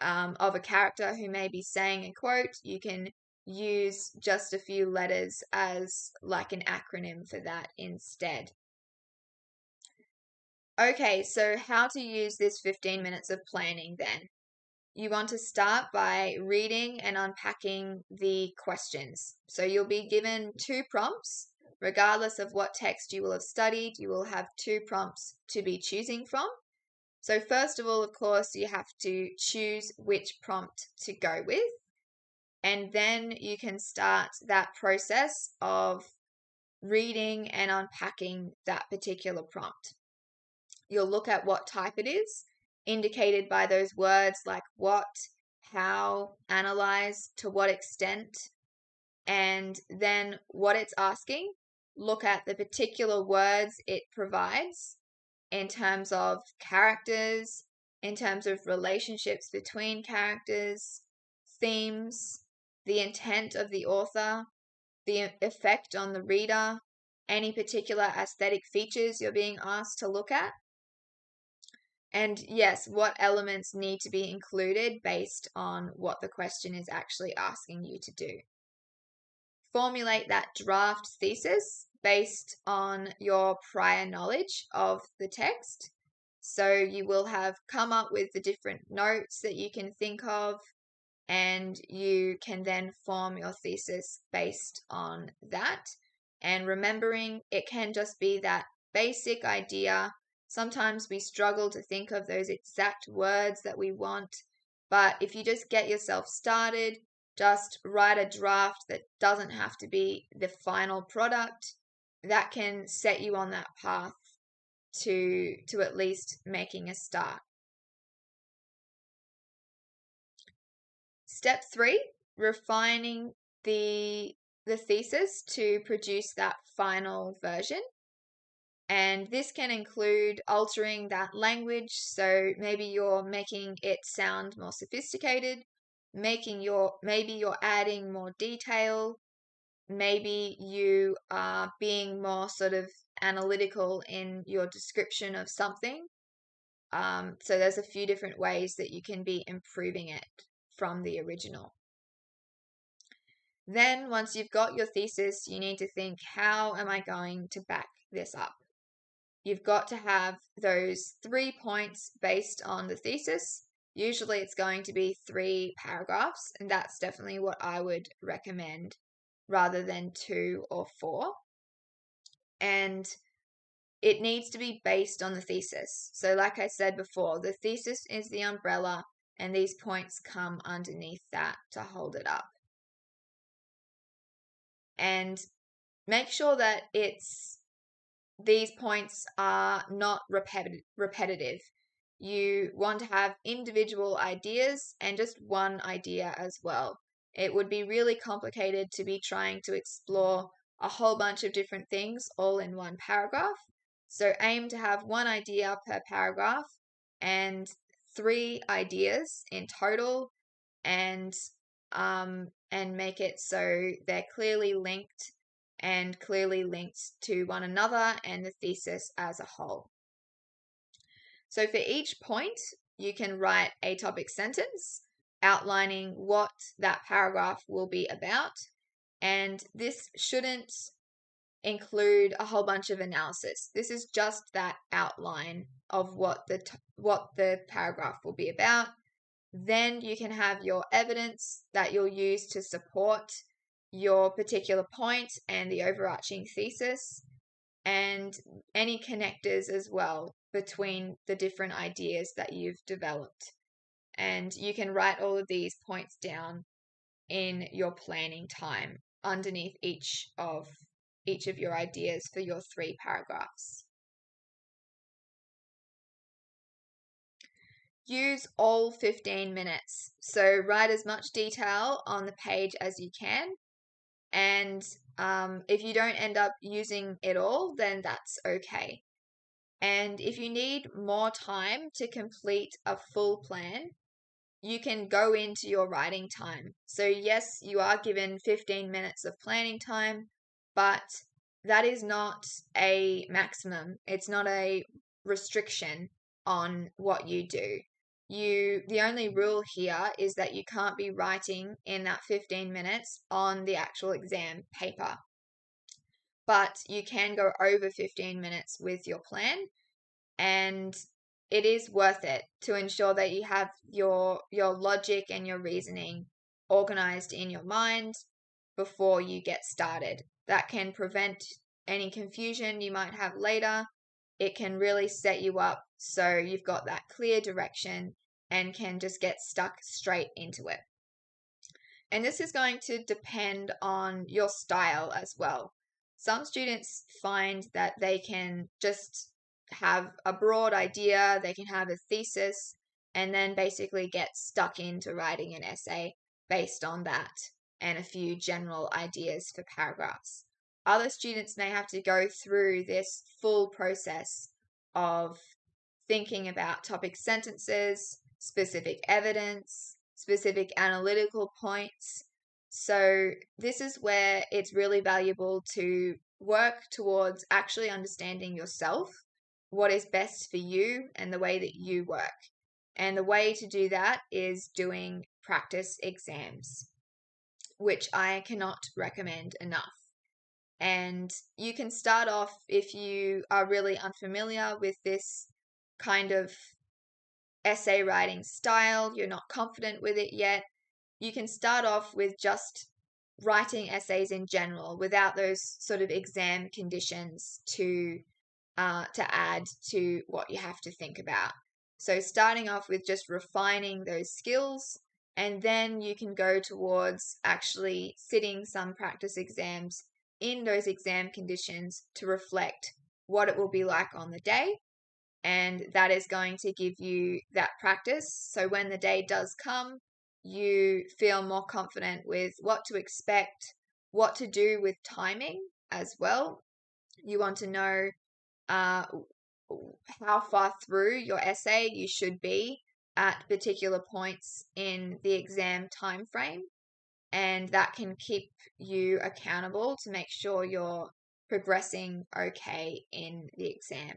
S1: a character who may be saying a quote, you can use just a few letters as like an acronym for that instead. Okay, so how to use this 15 minutes of planning then? You want to start by reading and unpacking the questions. So you'll be given 2 prompts. Regardless of what text you will have studied, you will have 2 prompts to be choosing from. So first of all, of course, you have to choose which prompt to go with. And then you can start that process of reading and unpacking that particular prompt. You'll look at what type it is, indicated by those words like what, how, analyze, to what extent, and then what it's asking. Look at the particular words it provides in terms of characters, in terms of relationships between characters, themes, the intent of the author, the effect on the reader, any particular aesthetic features you're being asked to look at. And yes, what elements need to be included based on what the question is actually asking you to do. Formulate that draft thesis based on your prior knowledge of the text. So you will have come up with the different notes that you can think of, and you can then form your thesis based on that. And remembering it can just be that basic idea. Sometimes we struggle to think of those exact words that we want, but if you just get yourself started, just write a draft that doesn't have to be the final product, that can set you on that path to at least making a start. Step 3, refining the thesis to produce that final version. And this can include altering that language. So maybe you're making it sound more sophisticated, maybe you're adding more detail, maybe you are being more sort of analytical in your description of something. So there's a few different ways that you can be improving it from the original. Then once you've got your thesis, you need to think, how am I going to back this up? You've got to have those 3 points based on the thesis. Usually it's going to be 3 paragraphs, and that's definitely what I would recommend rather than 2 or 4. And it needs to be based on the thesis. So like I said before, the thesis is the umbrella, and these points come underneath that to hold it up. And make sure that these points are not repetitive. You want to have individual ideas and just one idea as well. It would be really complicated to be trying to explore a whole bunch of different things all in one paragraph. So aim to have one idea per paragraph and 3 ideas in total, and make it so they're clearly linked to one another and the thesis as a whole. So for each point, you can write a topic sentence outlining what that paragraph will be about, and this shouldn't include a whole bunch of analysis. This is just that outline of what the paragraph will be about. Then you can have your evidence that you'll use to support your particular point and the overarching thesis, and any connectors as well between the different ideas that you've developed. And you can write all of these points down in your planning time underneath each of your ideas for your 3 paragraphs. Use all 15 minutes. So write as much detail on the page as you can. And if you don't end up using it all, then that's okay. And if you need more time to complete a full plan, you can go into your writing time. So yes, you are given 15 minutes of planning time, but that is not a maximum. It's not a restriction on what you do. The only rule here is that you can't be writing in that 15 minutes on the actual exam paper. But you can go over 15 minutes with your plan, and it is worth it to ensure that you have your logic and your reasoning organized in your mind before you get started. That can prevent any confusion you might have later. It can really set you up so you've got that clear direction and can just get stuck straight into it. And this is going to depend on your style as well. Some students find that they can just have a broad idea, they can have a thesis, and then basically get stuck into writing an essay based on that and a few general ideas for paragraphs. Other students may have to go through this full process of thinking about topic sentences, specific evidence, specific analytical points. So this is where it's really valuable to work towards actually understanding yourself, what is best for you and the way that you work. And the way to do that is doing practice exams, which I cannot recommend enough. And you can start off, if you are really unfamiliar with this kind of essay writing style, you're not confident with it yet, you can start off with just writing essays in general without those sort of exam conditions to add to what you have to think about. So starting off with just refining those skills, and then you can go towards actually sitting some practice exams in those exam conditions to reflect what it will be like on the day. And that is going to give you that practice. So when the day does come, you feel more confident with what to expect, what to do with timing as well. You want to know how far through your essay you should be at particular points in the exam time frame, and that can keep you accountable to make sure you're progressing okay in the exam.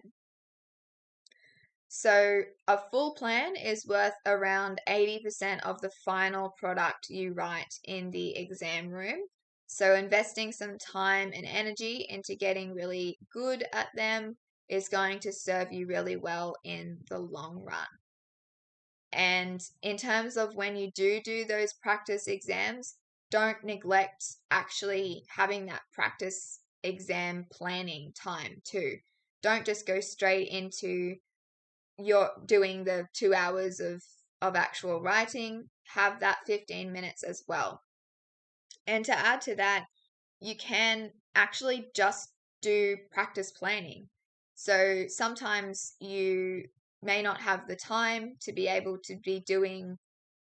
S1: So a full plan is worth around 80% of the final product you write in the exam room. So investing some time and energy into getting really good at them is going to serve you really well in the long run. And in terms of when you do those practice exams, don't neglect actually having that practice exam planning time too. Don't just go straight into you're doing the 2 hours of actual writing. Have that 15 minutes as well. And to add to that, you can actually just do practice planning. So sometimes you may not have the time to be able to be doing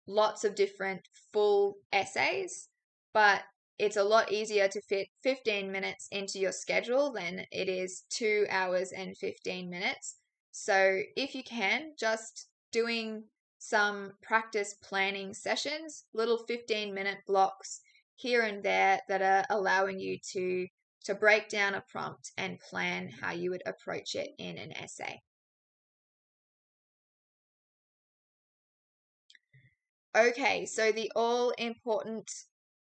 S1: lots of different full essays, but it's a lot easier to fit 15 minutes into your schedule than it is 2 hours and 15 minutes. So if you can, just doing some practice planning sessions, little 15-minute blocks here and there that are allowing you to break down a prompt and plan how you would approach it in an essay. Okay, so the all-important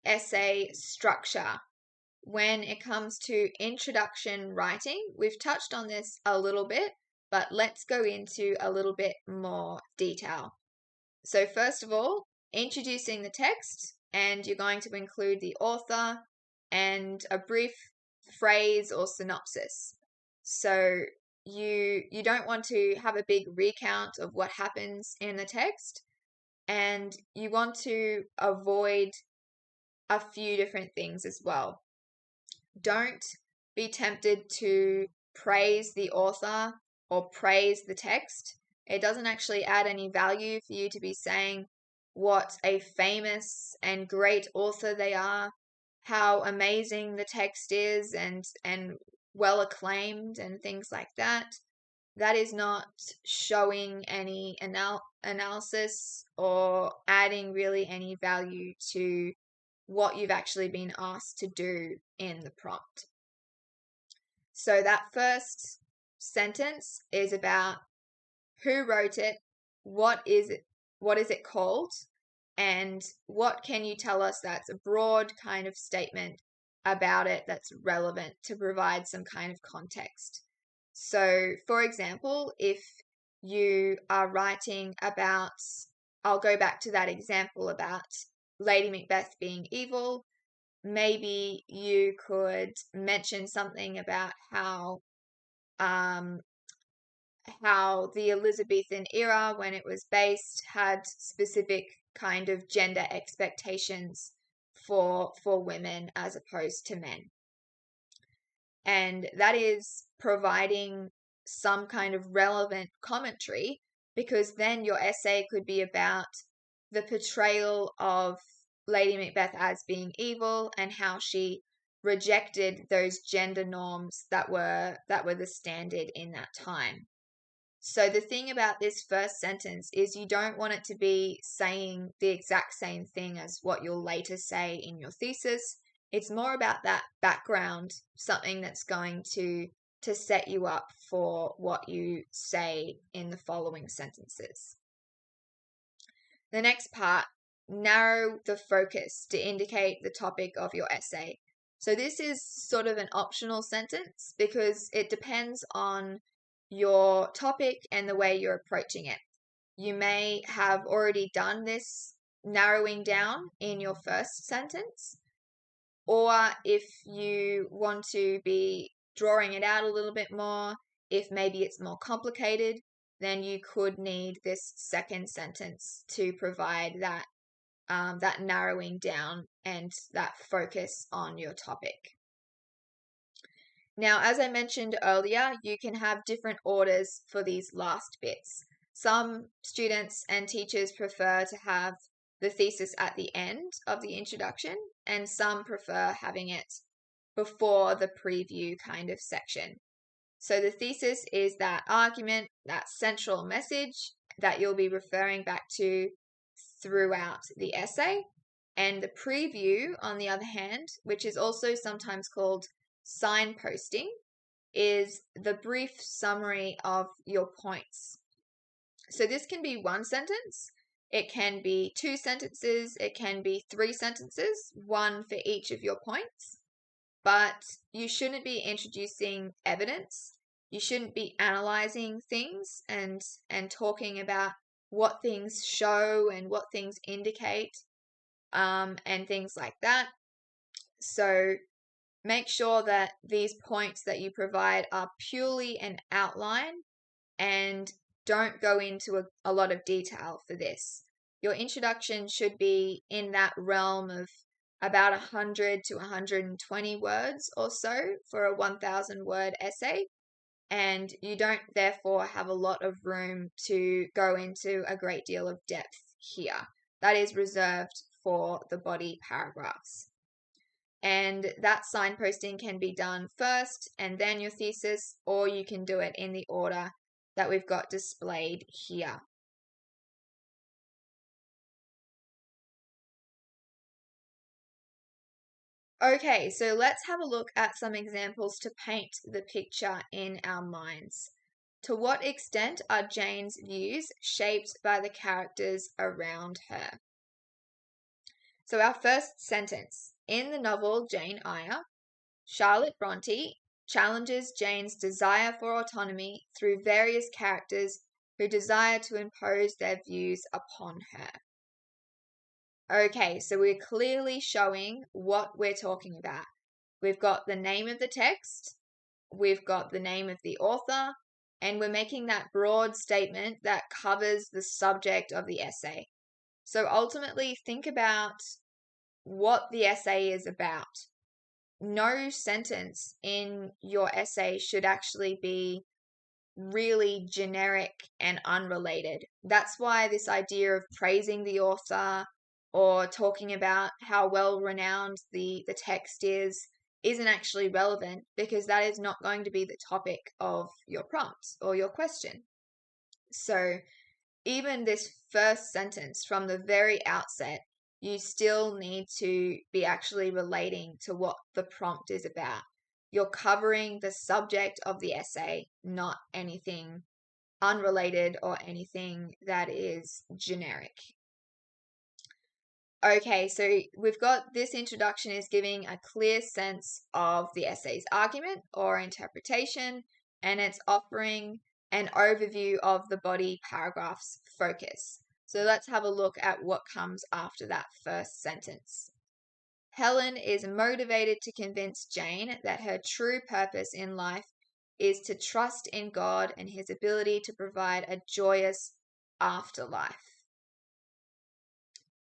S1: essay structure. When it comes to introduction writing, we've touched on this a little bit, but let's go into a little bit more detail. So first of all, introducing the text, and you're going to include the author and a brief phrase or synopsis. So you don't want to have a big recount of what happens in the text. and you want to avoid a few different things as well. Don't be tempted to praise the author or praise the text. It doesn't actually add any value for you to be saying what a famous and great author they are, how amazing the text is and well acclaimed and things like that. That is not showing any analysis or adding really any value to what you've actually been asked to do in the prompt. So that first sentence is about who wrote it, what is it called, and what can you tell us that's a broad kind of statement about it that's relevant to provide some kind of context. So, for example, if you are writing about, I'll go back to that example about Lady Macbeth being evil. Maybe you could mention something about how the Elizabethan era, when it was based, had specific kind of gender expectations for women as opposed to men. And that is providing some kind of relevant commentary, because then your essay could be about the portrayal of Lady Macbeth as being evil and how she rejected those gender norms that were the standard in that time. So the thing about this first sentence is you don't want it to be saying the exact same thing as what you'll later say in your thesis. It's more about that background, something that's going to set you up for what you say in the following sentences. The next part, narrow the focus to indicate the topic of your essay. So this is sort of an optional sentence because it depends on your topic and the way you're approaching it. You may have already done this narrowing down in your first sentence, or if you want to be drawing it out a little bit more, if maybe it's more complicated, then you could need this second sentence to provide that that narrowing down and that focus on your topic. Now, as I mentioned earlier, you can have different orders for these last bits. Some students and teachers prefer to have the thesis at the end of the introduction, and some prefer having it before the preview kind of section. So the thesis is that argument, that central message that you'll be referring back to throughout the essay. And the preview, on the other hand, which is also sometimes called signposting, is the brief summary of your points. So this can be one sentence, it can be two sentences, it can be three sentences, one for each of your points. But you shouldn't be introducing evidence. You shouldn't be analyzing things and talking about what things show and what things indicate, and things like that. So make sure that these points that you provide are purely an outline and don't go into a lot of detail for this. Your introduction should be in that realm of about 100 to 120 words or so for a 1,000 word essay, and you don't therefore have a lot of room to go into a great deal of depth here. That is reserved for the body paragraphs. And that signposting can be done first and then your thesis, or you can do it in the order that we've got displayed here. Okay, so let's have a look at some examples to paint the picture in our minds. To what extent are Jane's views shaped by the characters around her? So our first sentence, in the novel Jane Eyre, Charlotte Bronte challenges Jane's desire for autonomy through various characters who desire to impose their views upon her. Okay, so we're clearly showing what we're talking about. We've got the name of the text, we've got the name of the author, and we're making that broad statement that covers the subject of the essay. So ultimately, think about what the essay is about. No sentence in your essay should actually be really generic and unrelated. That's why this idea of praising the author or talking about how well renowned the text isn't actually relevant, because that is not going to be the topic of your prompt or your question. So even this first sentence from the very outset, you still need to be actually relating to what the prompt is about. You're covering the subject of the essay, not anything unrelated or anything that is generic. Okay, so we've got this introduction is giving a clear sense of the essay's argument or interpretation, and it's offering an overview of the body paragraph's focus. So let's have a look at what comes after that first sentence. Helen is motivated to convince Jane that her true purpose in life is to trust in God and his ability to provide a joyous afterlife.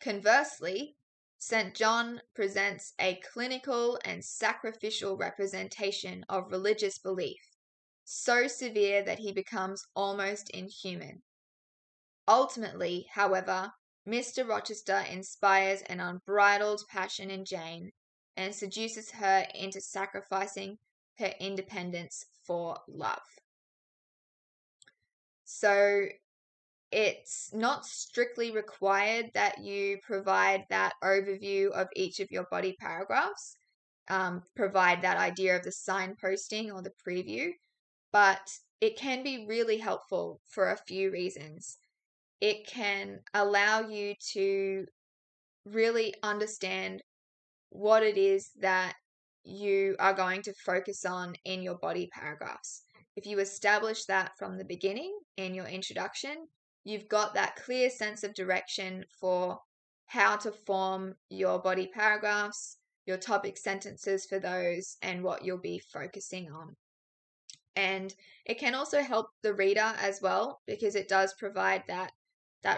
S1: Conversely, St. John presents a clinical and sacrificial representation of religious belief, so severe that he becomes almost inhuman. Ultimately, however, Mr. Rochester inspires an unbridled passion in Jane and seduces her into sacrificing her independence for love. So it's not strictly required that you provide that overview of each of your body paragraphs, provide that idea of the signposting or the preview, but it can be really helpful for a few reasons. It can allow you to really understand what it is that you are going to focus on in your body paragraphs. If you establish that from the beginning in your introduction, you've got that clear sense of direction for how to form your body paragraphs, your topic sentences for those, and what you'll be focusing on. And it can also help the reader as well, because it does provide that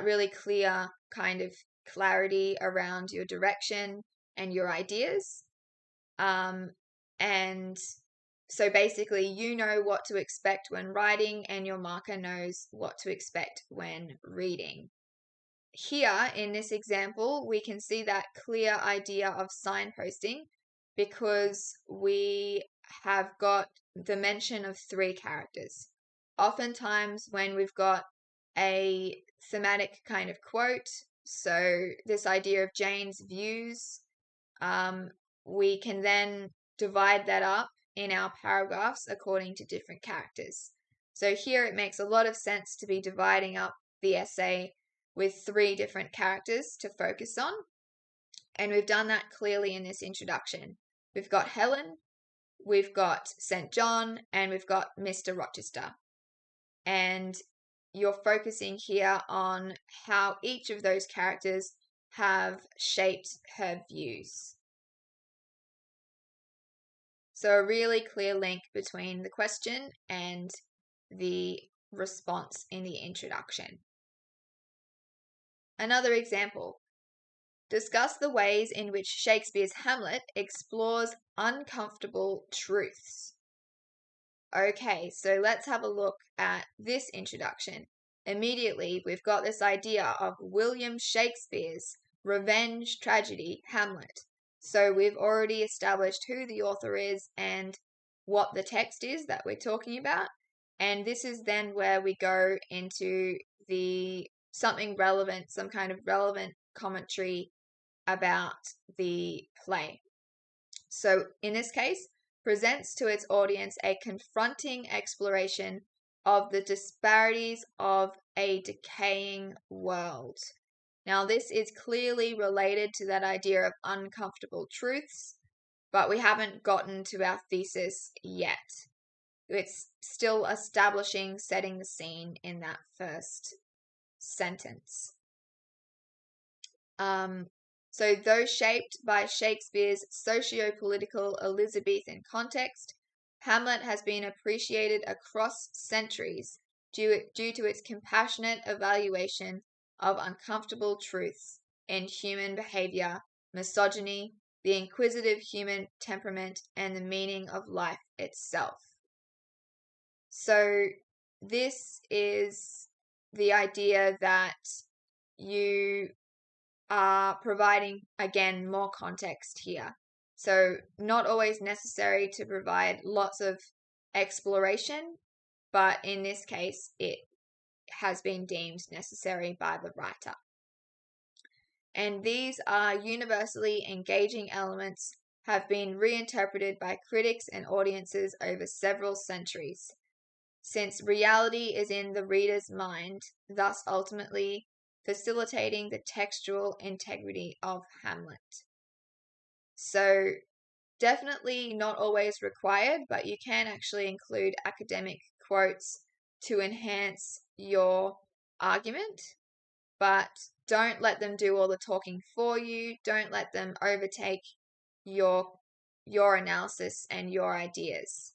S1: really clear kind of clarity around your direction and your ideas. And so basically, you know what to expect when writing, and your marker knows what to expect when reading. Here in this example, we can see that clear idea of signposting because we have got the mention of 3 characters. Oftentimes when we've got a thematic kind of quote, so this idea of Jane's views, we can then divide that up in our paragraphs according to different characters. So here it makes a lot of sense to be dividing up the essay with 3 different characters to focus on. And we've done that clearly in this introduction. We've got Helen, we've got St. John, and we've got Mr. Rochester. And you're focusing here on how each of those characters have shaped her views. So a really clear link between the question and the response in the introduction. Another example. Discuss the ways in which Shakespeare's Hamlet explores uncomfortable truths. Okay, so let's have a look at this introduction. Immediately, we've got this idea of William Shakespeare's revenge tragedy, Hamlet. So we've already established who the author is and what the text is that we're talking about. And this is then where we go into something relevant, some kind of relevant commentary about the play. So in this case, presents to its audience a confronting exploration of the disparities of a decaying world. Now, this is clearly related to that idea of uncomfortable truths, but we haven't gotten to our thesis yet. It's still establishing, setting the scene in that first sentence. So though shaped by Shakespeare's socio-political Elizabethan context, Hamlet has been appreciated across centuries due to its compassionate evaluation of uncomfortable truths in human behavior, misogyny, the inquisitive human temperament, and the meaning of life itself. So this is the idea that you are providing, again, more context here. So not always necessary to provide lots of exploration, but in this case, it has been deemed necessary by the writer. And these are universally engaging elements, have been reinterpreted by critics and audiences over several centuries, since reality is in the reader's mind, thus ultimately facilitating the textual integrity of Hamlet. So definitely not always required, but you can actually include academic quotes to enhance your argument, but don't let them do all the talking for you. Don't let them overtake your analysis and your ideas.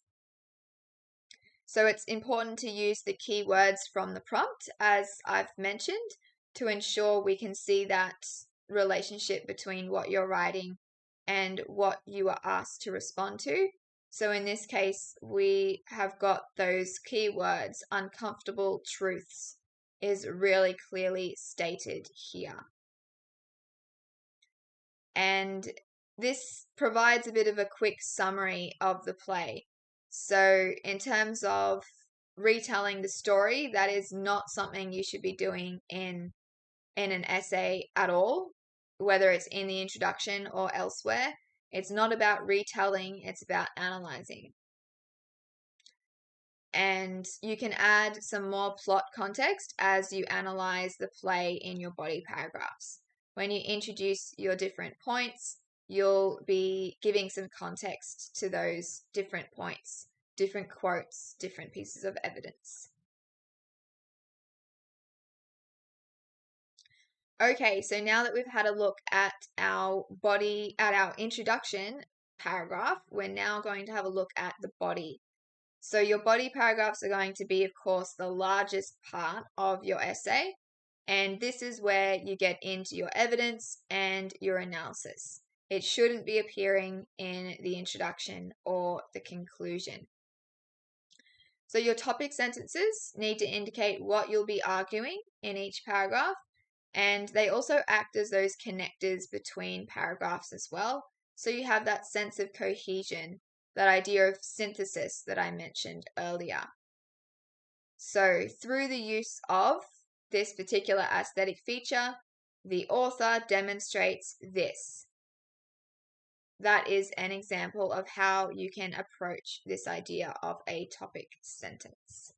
S1: So it's important to use the keywords from the prompt, as I've mentioned, to ensure we can see that relationship between what you're writing and what you are asked to respond to. So in this case, we have got those keywords. Uncomfortable truths is really clearly stated here. And this provides a bit of a quick summary of the play. So in terms of retelling the story, that is not something you should be doing in an essay at all, whether it's in the introduction or elsewhere. It's not about retelling, it's about analyzing. And you can add some more plot context as you analyze the play in your body paragraphs. When you introduce your different points, you'll be giving some context to those different points, different quotes, different pieces of evidence. Okay, so now that we've had a look at our introduction paragraph, we're now going to have a look at the body. So your body paragraphs are going to be, of course, the largest part of your essay, and this is where you get into your evidence and your analysis. It shouldn't be appearing in the introduction or the conclusion. So your topic sentences need to indicate what you'll be arguing in each paragraph, and they also act as those connectors between paragraphs as well. So you have that sense of cohesion, that idea of synthesis that I mentioned earlier. So through the use of this particular aesthetic feature, the author demonstrates this. That is an example of how you can approach this idea of a topic sentence.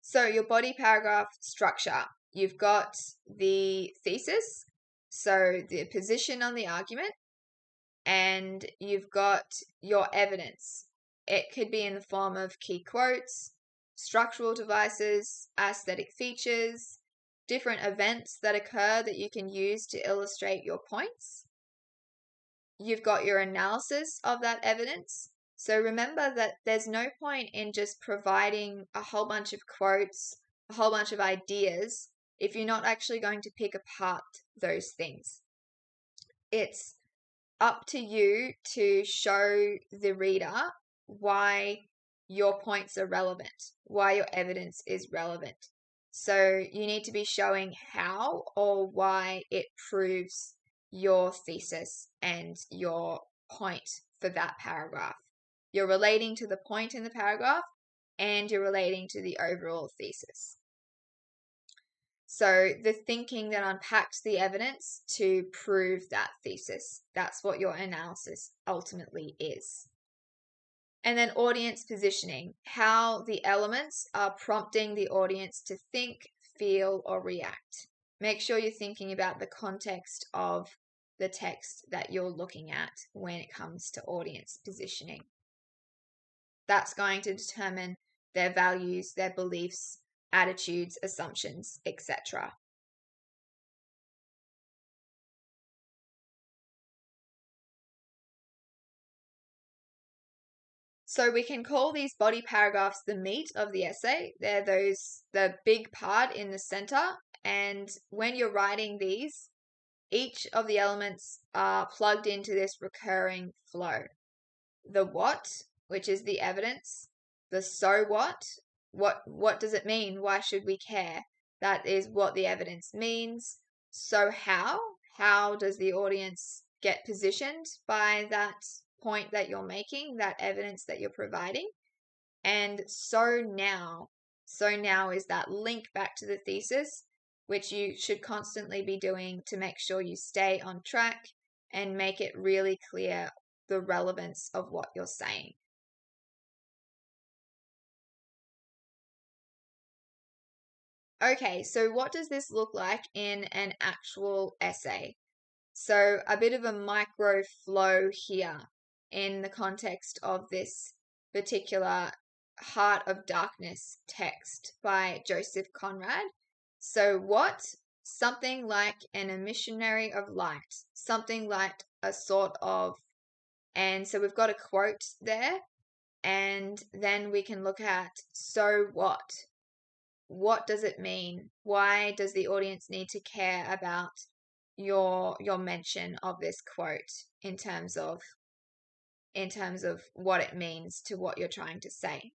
S1: So your body paragraph structure, you've got the thesis, so the position on the argument, and you've got your evidence. It could be in the form of key quotes, structural devices, aesthetic features, different events that occur that you can use to illustrate your points. You've got your analysis of that evidence. So remember that there's no point in just providing a whole bunch of quotes, a whole bunch of ideas, if you're not actually going to pick apart those things. It's up to you to show the reader why your points are relevant, why your evidence is relevant. So you need to be showing how or why it proves your thesis and your point for that paragraph. You're relating to the point in the paragraph and you're relating to the overall thesis. So the thinking that unpacks the evidence to prove that thesis, that's what your analysis ultimately is. And then audience positioning, how the elements are prompting the audience to think, feel, or react. Make sure you're thinking about the context of the text that you're looking at when it comes to audience positioning. That's going to determine their values, their beliefs, attitudes, assumptions, etc. So we can call these body paragraphs the meat of the essay. They're the big part in the center. And when you're writing these, each of the elements are plugged into this recurring flow. The what, which is the evidence. The so what does it mean? Why should we care? That is what the evidence means. So how does the audience get positioned by that point that you're making, that evidence that you're providing? And so now is that link back to the thesis, which you should constantly be doing to make sure you stay on track and make it really clear the relevance of what you're saying. Okay, so what does this look like in an actual essay? So a bit of a micro flow here in the context of this particular Heart of Darkness text by Joseph Conrad. So what? Something like an emissionary of light, something like a sort of, and so we've got a quote there, and then we can look at so what? What does it mean? Why does the audience need to care about your mention of this quote in terms of what it means to what you're trying to say?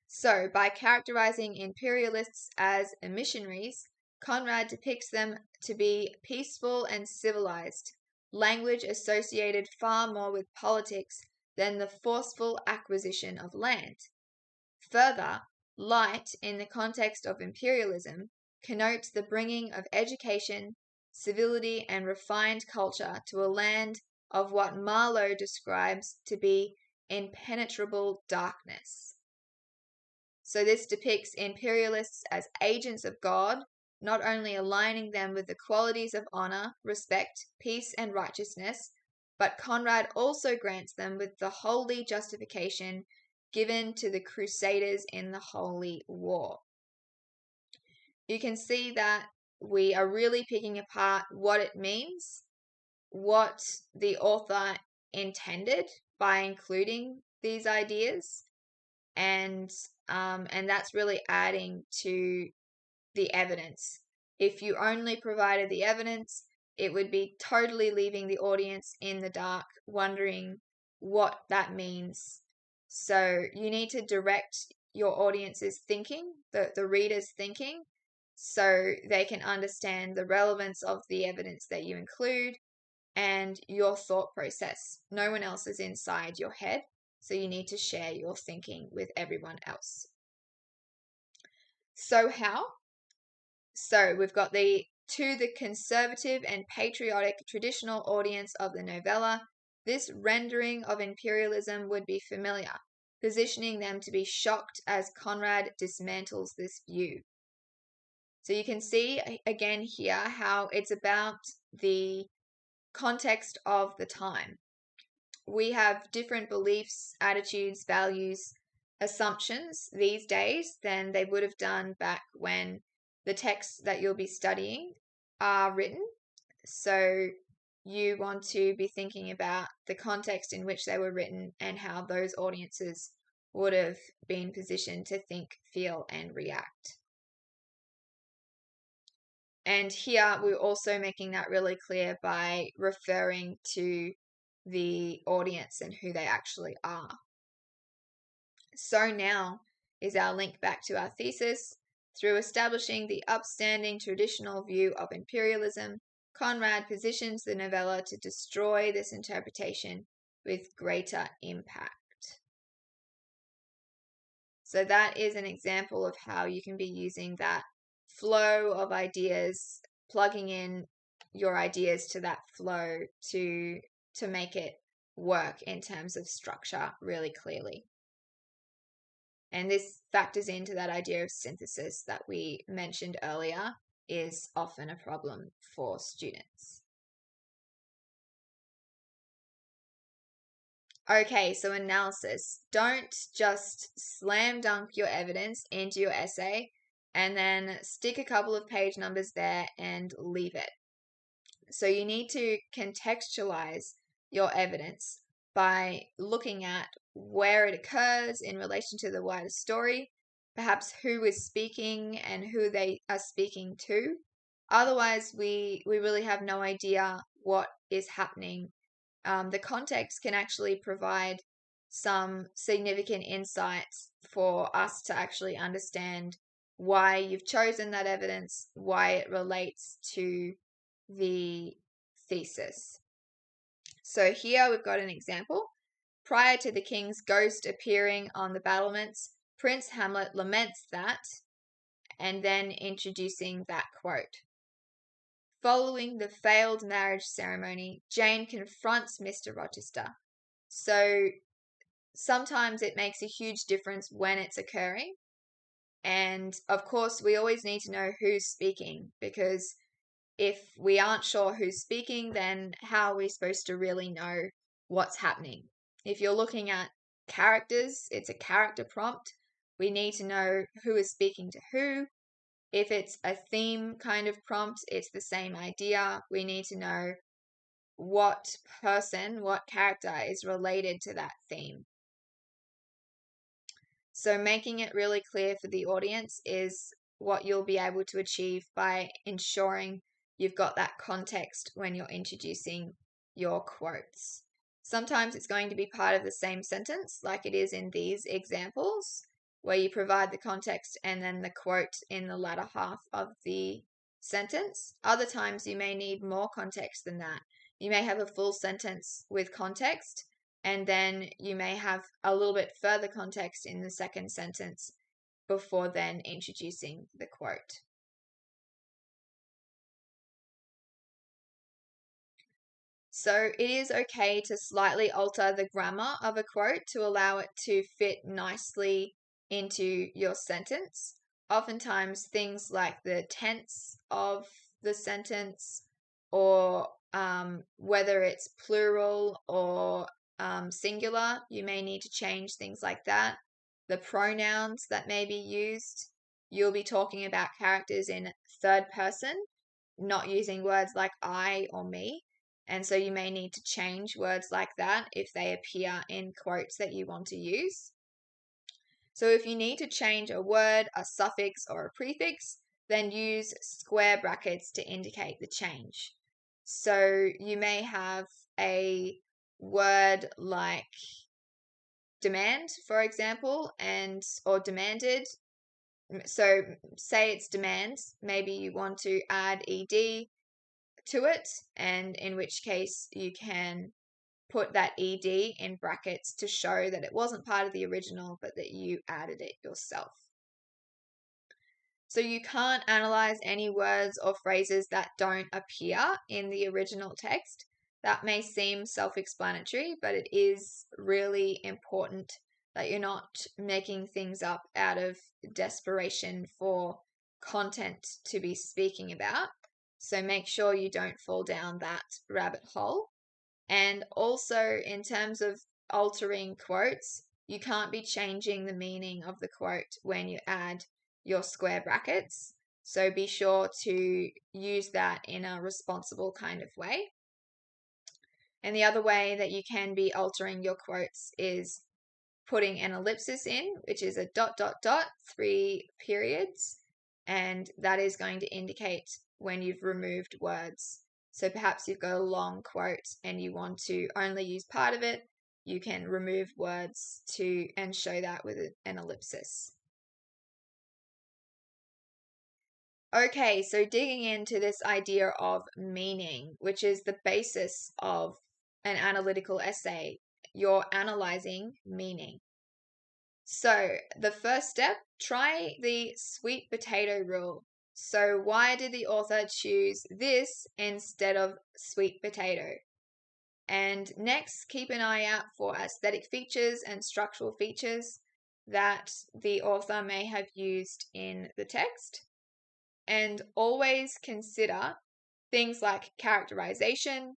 S1: So, by characterizing imperialists as emissionaries, Conrad depicts them to be peaceful and civilized, language associated far more with politics than the forceful acquisition of land. Further, light, in the context of imperialism, connotes the bringing of education, civility, and refined culture to a land of what Marlowe describes to be impenetrable darkness. So this depicts imperialists as agents of God, not only aligning them with the qualities of honor, respect, peace, and righteousness, but Conrad also grants them with the holy justification given to the Crusaders in the Holy War. You can see that we are really picking apart what it means, what the author intended by including these ideas, and that's really adding to the evidence. If you only provided the evidence, it would be totally leaving the audience in the dark, wondering what that means. So you need to direct your audience's thinking, the reader's thinking, so they can understand the relevance of the evidence that you include and your thought process. No one else is inside your head, so you need to share your thinking with everyone else. So how? So we've got to the conservative and patriotic traditional audience of the novella, this rendering of imperialism would be familiar, positioning them to be shocked as Conrad dismantles this view. So you can see again here how it's about the context of the time. We have different beliefs, attitudes, values, assumptions these days than they would have done back when the texts that you'll be studying are written. So you want to be thinking about the context in which they were written and how those audiences would have been positioned to think, feel, and react. And here we're also making that really clear by referring to the audience and who they actually are. So now is our link back to our thesis. Through establishing the upstanding traditional view of imperialism, Conrad positions the novella to destroy this interpretation with greater impact. So that is an example of how you can be using that flow of ideas, plugging in your ideas to that flow to make it work in terms of structure really clearly. And this factors into that idea of synthesis that we mentioned earlier is often a problem for students. Okay, so analysis. Don't just slam dunk your evidence into your essay and then stick a couple of page numbers there and leave it. So you need to contextualize your evidence. by looking at where it occurs in relation to the wider story, perhaps who is speaking and who they are speaking to. Otherwise, we really have no idea what is happening. The context can actually provide some significant insights for us to actually understand why you've chosen that evidence, why it relates to the thesis. So here we've got an example. Prior to the king's ghost appearing on the battlements, Prince Hamlet laments that, and then introducing that quote. Following the failed marriage ceremony, Jane confronts Mr. Rochester. So sometimes it makes a huge difference when it's occurring. And of course, we always need to know who's speaking, because if we aren't sure who's speaking, then how are we supposed to really know what's happening? If you're looking at characters, it's a character prompt. We need to know who is speaking to who. If it's a theme kind of prompt, it's the same idea. We need to know what person, what character is related to that theme. So making it really clear for the audience is what you'll be able to achieve by ensuring you've got that context when you're introducing your quotes. Sometimes it's going to be part of the same sentence, like it is in these examples, where you provide the context and then the quote in the latter half of the sentence. Other times you may need more context than that. You may have a full sentence with context, and then you may have a little bit further context in the second sentence before then introducing the quote. So it is okay to slightly alter the grammar of a quote to allow it to fit nicely into your sentence. Oftentimes things like the tense of the sentence, or whether it's plural or singular, you may need to change things like that. The pronouns that may be used, you'll be talking about characters in third person, not using words like I or me. And so you may need to change words like that if they appear in quotes that you want to use. So if you need to change a word, a suffix, or a prefix, then use square brackets to indicate the change. So you may have a word like demand, for example, or demanded. So say it's demand, maybe you want to add ed to it, and in which case you can put that ed in brackets to show that it wasn't part of the original, but that you added it yourself. So you can't analyze any words or phrases that don't appear in the original text. That may seem self-explanatory, but it is really important that you're not making things up out of desperation for content to be speaking about. So make sure you don't fall down that rabbit hole. And also, in terms of altering quotes, you can't be changing the meaning of the quote when you add your square brackets. So be sure to use that in a responsible kind of way. And the other way that you can be altering your quotes is putting an ellipsis in, which is a ... 3 periods, and that is going to indicate when you've removed words. So perhaps you've got a long quote and you want to only use part of it, you can remove words and show that with an ellipsis. Okay, so digging into this idea of meaning, which is the basis of an analytical essay, you're analyzing meaning. So the first step, try the sweet potato rule. So why did the author choose this instead of sweet potato? And next, keep an eye out for aesthetic features and structural features that the author may have used in the text. And always consider things like characterization,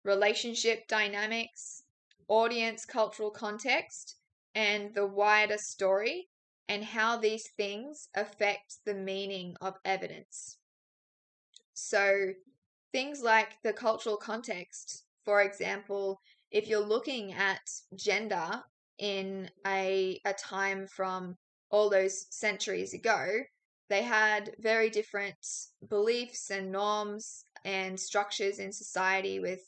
S1: relationship dynamics, audience cultural context, and the wider story, and how these things affect the meaning of evidence. So things like the cultural context, for example, if you're looking at gender in a time from all those centuries ago, they had very different beliefs and norms and structures in society with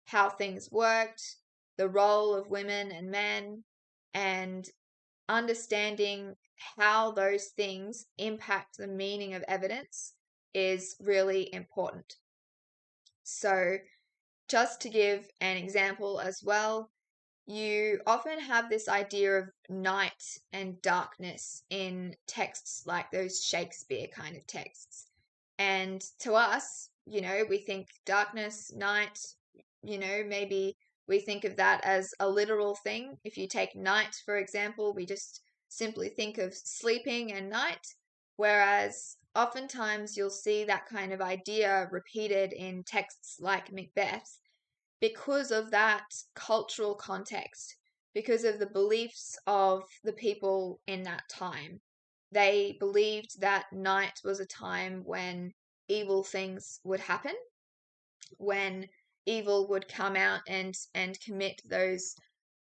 S1: how things worked, the role of women and men, and understanding how those things impact the meaning of evidence is really important. So, just to give an example as well, you often have this idea of night and darkness in texts like those Shakespeare kind of texts. And to us, we think darkness, night, maybe we think of that as a literal thing. If you take night, for example, we just simply think of sleeping and night, whereas oftentimes you'll see that kind of idea repeated in texts like Macbeth because of that cultural context, because of the beliefs of the people in that time. They believed that night was a time when evil things would happen, when evil would come out and commit those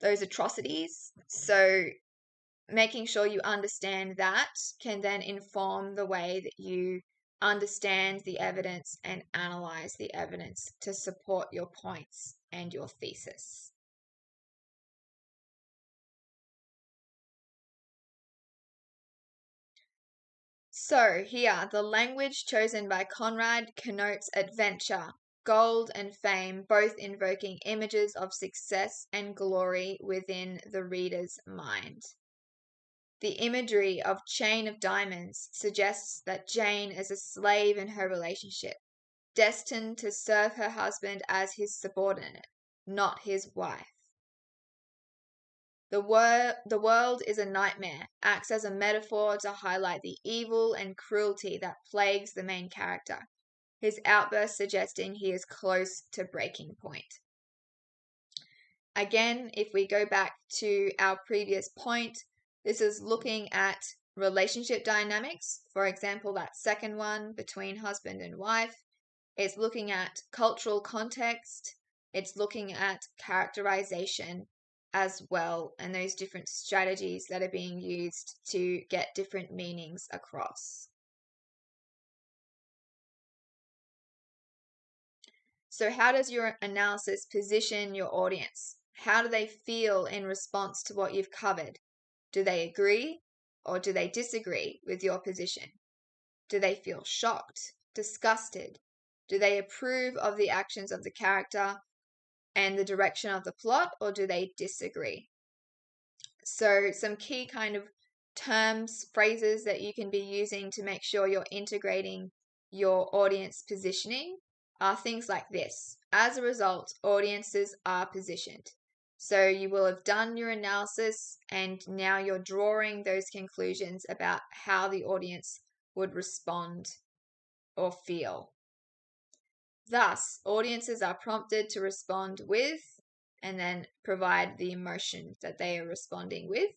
S1: atrocities. So making sure you understand that can then inform the way that you understand the evidence and analyze the evidence to support your points and your thesis. So here, the language chosen by Conrad connotes adventure, gold and fame, both invoking images of success and glory within the reader's mind. The imagery of chain of diamonds suggests that Jane is a slave in her relationship, destined to serve her husband as his subordinate, not his wife. The world is a nightmare acts as a metaphor to highlight the evil and cruelty that plagues the main character, his outburst suggesting he is close to breaking point. Again, if we go back to our previous point, this is looking at relationship dynamics. For example, that second one between husband and wife. It's looking at cultural context. It's looking at characterization as well, and those different strategies that are being used to get different meanings across. So how does your analysis position your audience? How do they feel in response to what you've covered? Do they agree or do they disagree with your position? Do they feel shocked, disgusted? Do they approve of the actions of the character and the direction of the plot, or do they disagree? So some key kind of terms, phrases that you can be using to make sure you're integrating your audience positioning are things like this. As a result, audiences are positioned. So you will have done your analysis and now you're drawing those conclusions about how the audience would respond or feel. Thus, audiences are prompted to respond with and then provide the emotion that they are responding with.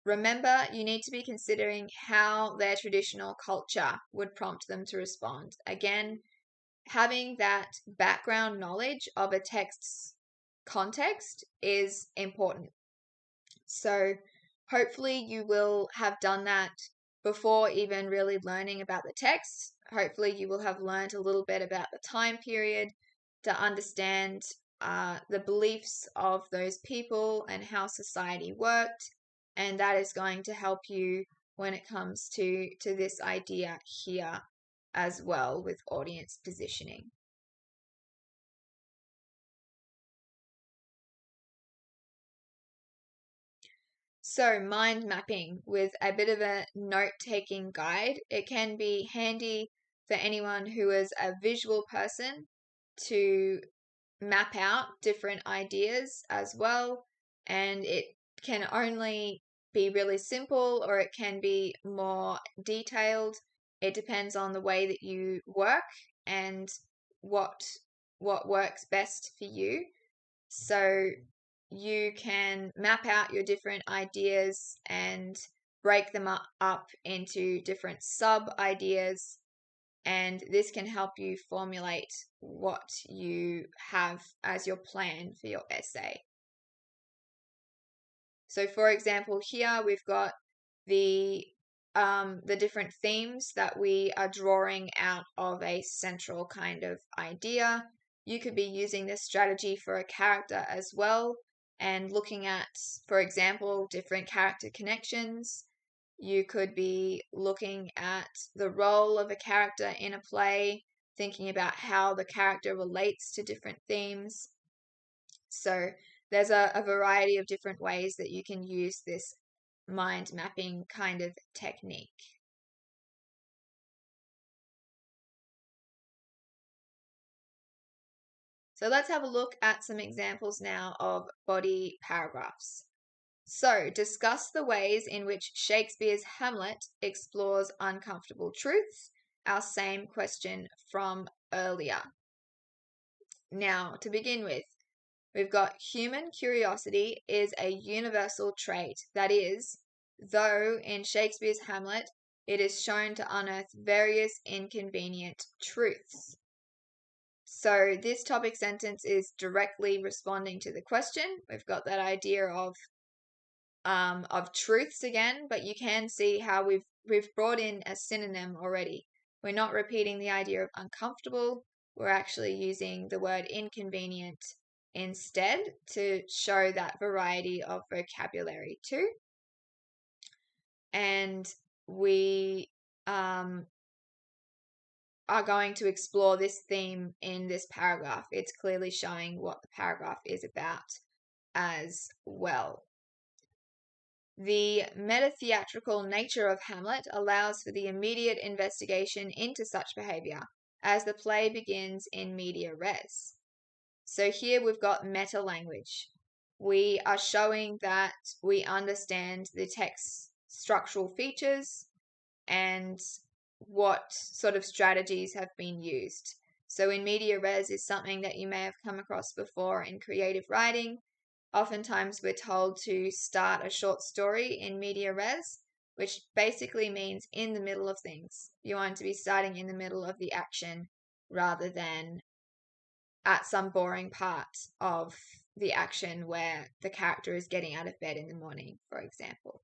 S1: Remember, you need to be considering how their traditional culture would prompt them to respond. Again, having that background knowledge of a text's context is important. So hopefully you will have done that before even really learning about the text. Hopefully you will have learned a little bit about the time period to understand the beliefs of those people and how society worked. And that is going to help you when it comes to this idea here as well with audience positioning. So, mind mapping with a bit of a note taking guide. It can be handy for anyone who is a visual person to map out different ideas as well. And it can only be really simple or it can be more detailed. It depends on the way that you work and what works best for you. So you can map out your different ideas and break them up into different sub ideas and this can help you formulate what you have as your plan for your essay. So for example, here we've got the different themes that we are drawing out of a central kind of idea. You could be using this strategy for a character as well and looking at, for example, different character connections. You could be looking at the role of a character in a play, thinking about how the character relates to different themes. So there's a variety of different ways that you can use this mind mapping kind of technique. So let's have a look at some examples now of body paragraphs. So discuss the ways in which Shakespeare's Hamlet explores uncomfortable truths, our same question from earlier. Now, to begin with, we've got human curiosity is a universal trait. That is, though in Shakespeare's Hamlet, it is shown to unearth various inconvenient truths. So this topic sentence is directly responding to the question. We've got that idea of truths again, but you can see how we've brought in a synonym already. We're not repeating the idea of uncomfortable. We're actually using the word inconvenient instead to show that variety of vocabulary too. And we are going to explore this theme in this paragraph. It's clearly showing what the paragraph is about as well. The meta-theatrical nature of Hamlet allows for the immediate investigation into such behavior as the play begins in media res. So here we've got meta language. We are showing that we understand the text's structural features and what sort of strategies have been used. So in media res is something that you may have come across before in creative writing. Oftentimes we're told to start a short story in media res, which basically means in the middle of things. You want to be starting in the middle of the action rather than at some boring part of the action where the character is getting out of bed in the morning, for example.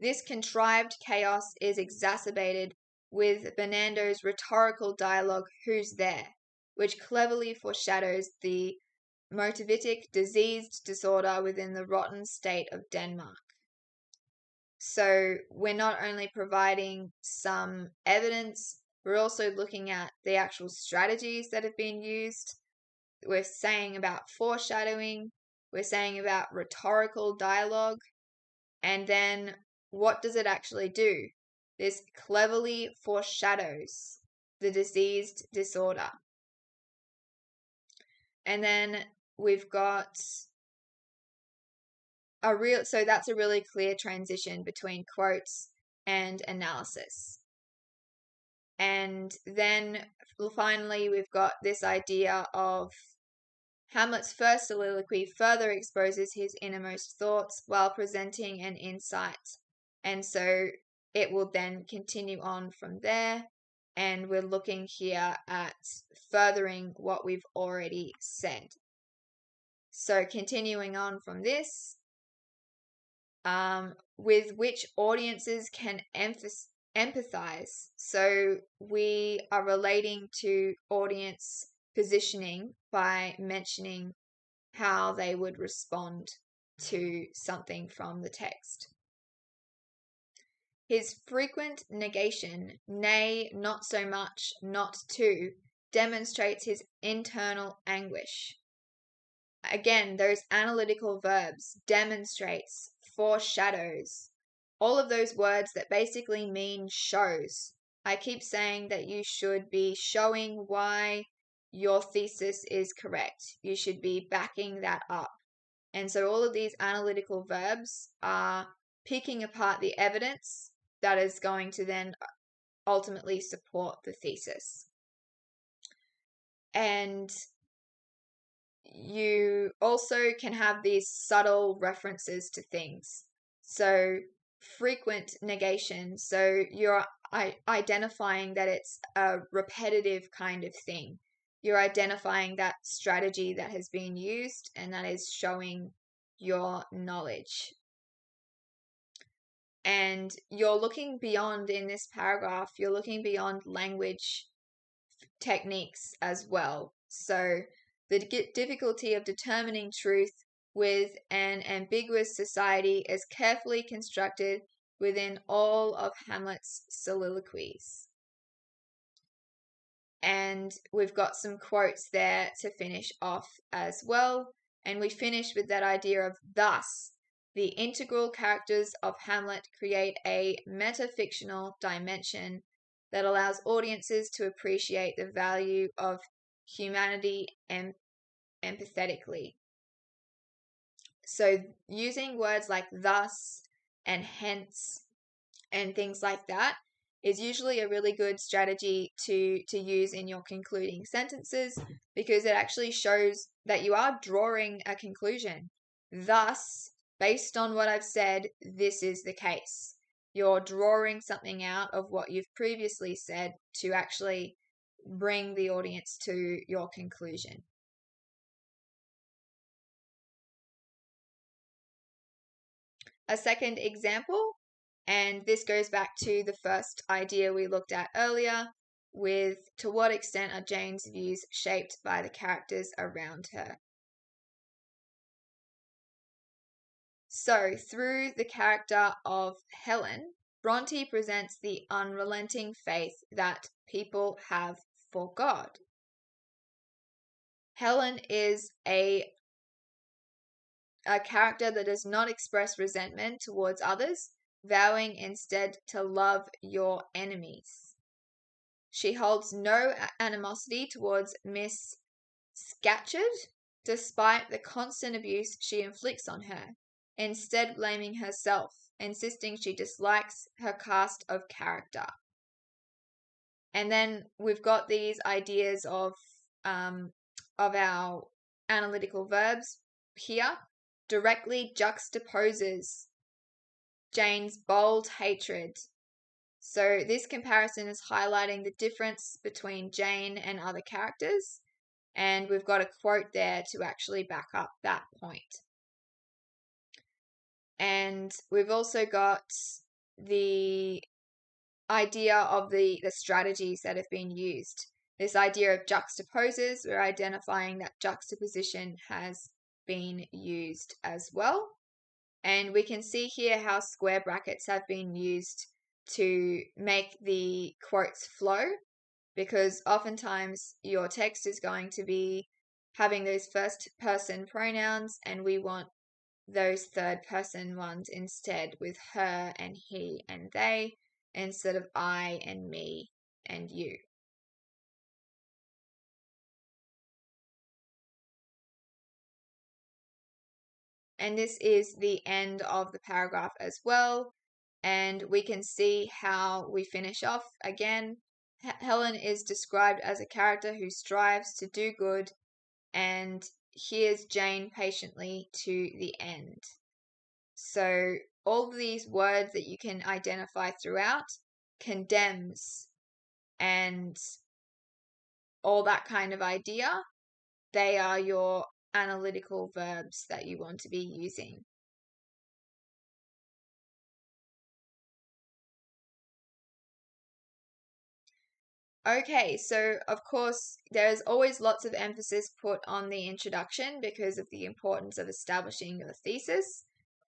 S1: This contrived chaos is exacerbated with Bernardo's rhetorical dialogue, "Who's there?", which cleverly foreshadows the motivitic diseased disorder within the rotten state of Denmark. So we're not only providing some evidence, we're also looking at the actual strategies that have been used. We're saying about foreshadowing, we're saying about rhetorical dialogue, and then what does it actually do? This cleverly foreshadows the diseased disorder. And then we've got so that's a really clear transition between quotes and analysis. And then finally, we've got this idea of Hamlet's first soliloquy further exposes his innermost thoughts while presenting an insight. And so it will then continue on from there. And we're looking here at furthering what we've already said. So continuing on from this, with which audiences can empathize. So we are relating to audience positioning by mentioning how they would respond to something from the text. His frequent negation, nay, not so much, not to, demonstrates his internal anguish. Again, those analytical verbs, demonstrates, foreshadows, all of those words that basically mean shows. I keep saying that you should be showing why your thesis is correct. You should be backing that up. And so all of these analytical verbs are picking apart the evidence that is going to then ultimately support the thesis. And you also can have these subtle references to things. So frequent negation. So you're identifying that it's a repetitive kind of thing. You're identifying that strategy that has been used, and that is showing your knowledge. And you're looking beyond, in this paragraph, you're looking beyond language techniques as well. So the difficulty of determining truth with an ambiguous society is carefully constructed within all of Hamlet's soliloquies. And we've got some quotes there to finish off as well. And we finish with that idea of thus. The integral characters of Hamlet create a metafictional dimension that allows audiences to appreciate the value of humanity empathetically. So using words like thus and hence and things like that is usually a really good strategy to use in your concluding sentences, because it actually shows that you are drawing a conclusion. Thus, based on what I've said, this is the case. You're drawing something out of what you've previously said to actually bring the audience to your conclusion. A second example, and this goes back to the first idea we looked at earlier, with to what extent are Jane's views shaped by the characters around her. So, through the character of Helen, Bronte presents the unrelenting faith that people have for God. Helen is a character that does not express resentment towards others, vowing instead to love your enemies. She holds no animosity towards Miss Scatcherd, despite the constant abuse she inflicts on her, instead blaming herself, insisting she dislikes her cast of character. And then we've got these ideas of our analytical verbs here. Directly juxtaposes Jane's bold hatred. So this comparison is highlighting the difference between Jane and other characters, and we've got a quote there to actually back up that point. And we've also got the idea of the strategies that have been used. This idea of juxtaposes, we're identifying that juxtaposition has been used as well. And we can see here how square brackets have been used to make the quotes flow, because oftentimes your text is going to be having those first person pronouns, and we want those third person ones instead with her and he and they, instead of I and me and you. And this is the end of the paragraph as well. And we can see how we finish off again. Helen is described as a character who strives to do good and hears Jane patiently to the end. So all of these words that you can identify throughout, condemns and all that kind of idea, they are your analytical verbs that you want to be using. Okay, so of course, there's always lots of emphasis put on the introduction because of the importance of establishing your thesis.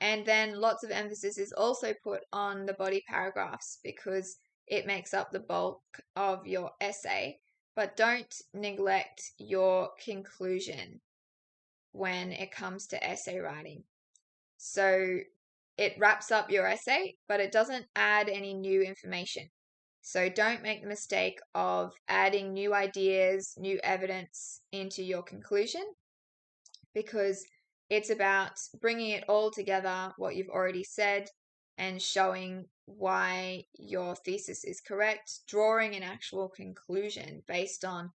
S1: And then lots of emphasis is also put on the body paragraphs because it makes up the bulk of your essay. But don't neglect your conclusion when it comes to essay writing. So it wraps up your essay, but it doesn't add any new information. So don't make the mistake of adding new ideas, new evidence into your conclusion, because it's about bringing it all together, what you've already said, and showing why your thesis is correct, drawing an actual conclusion based on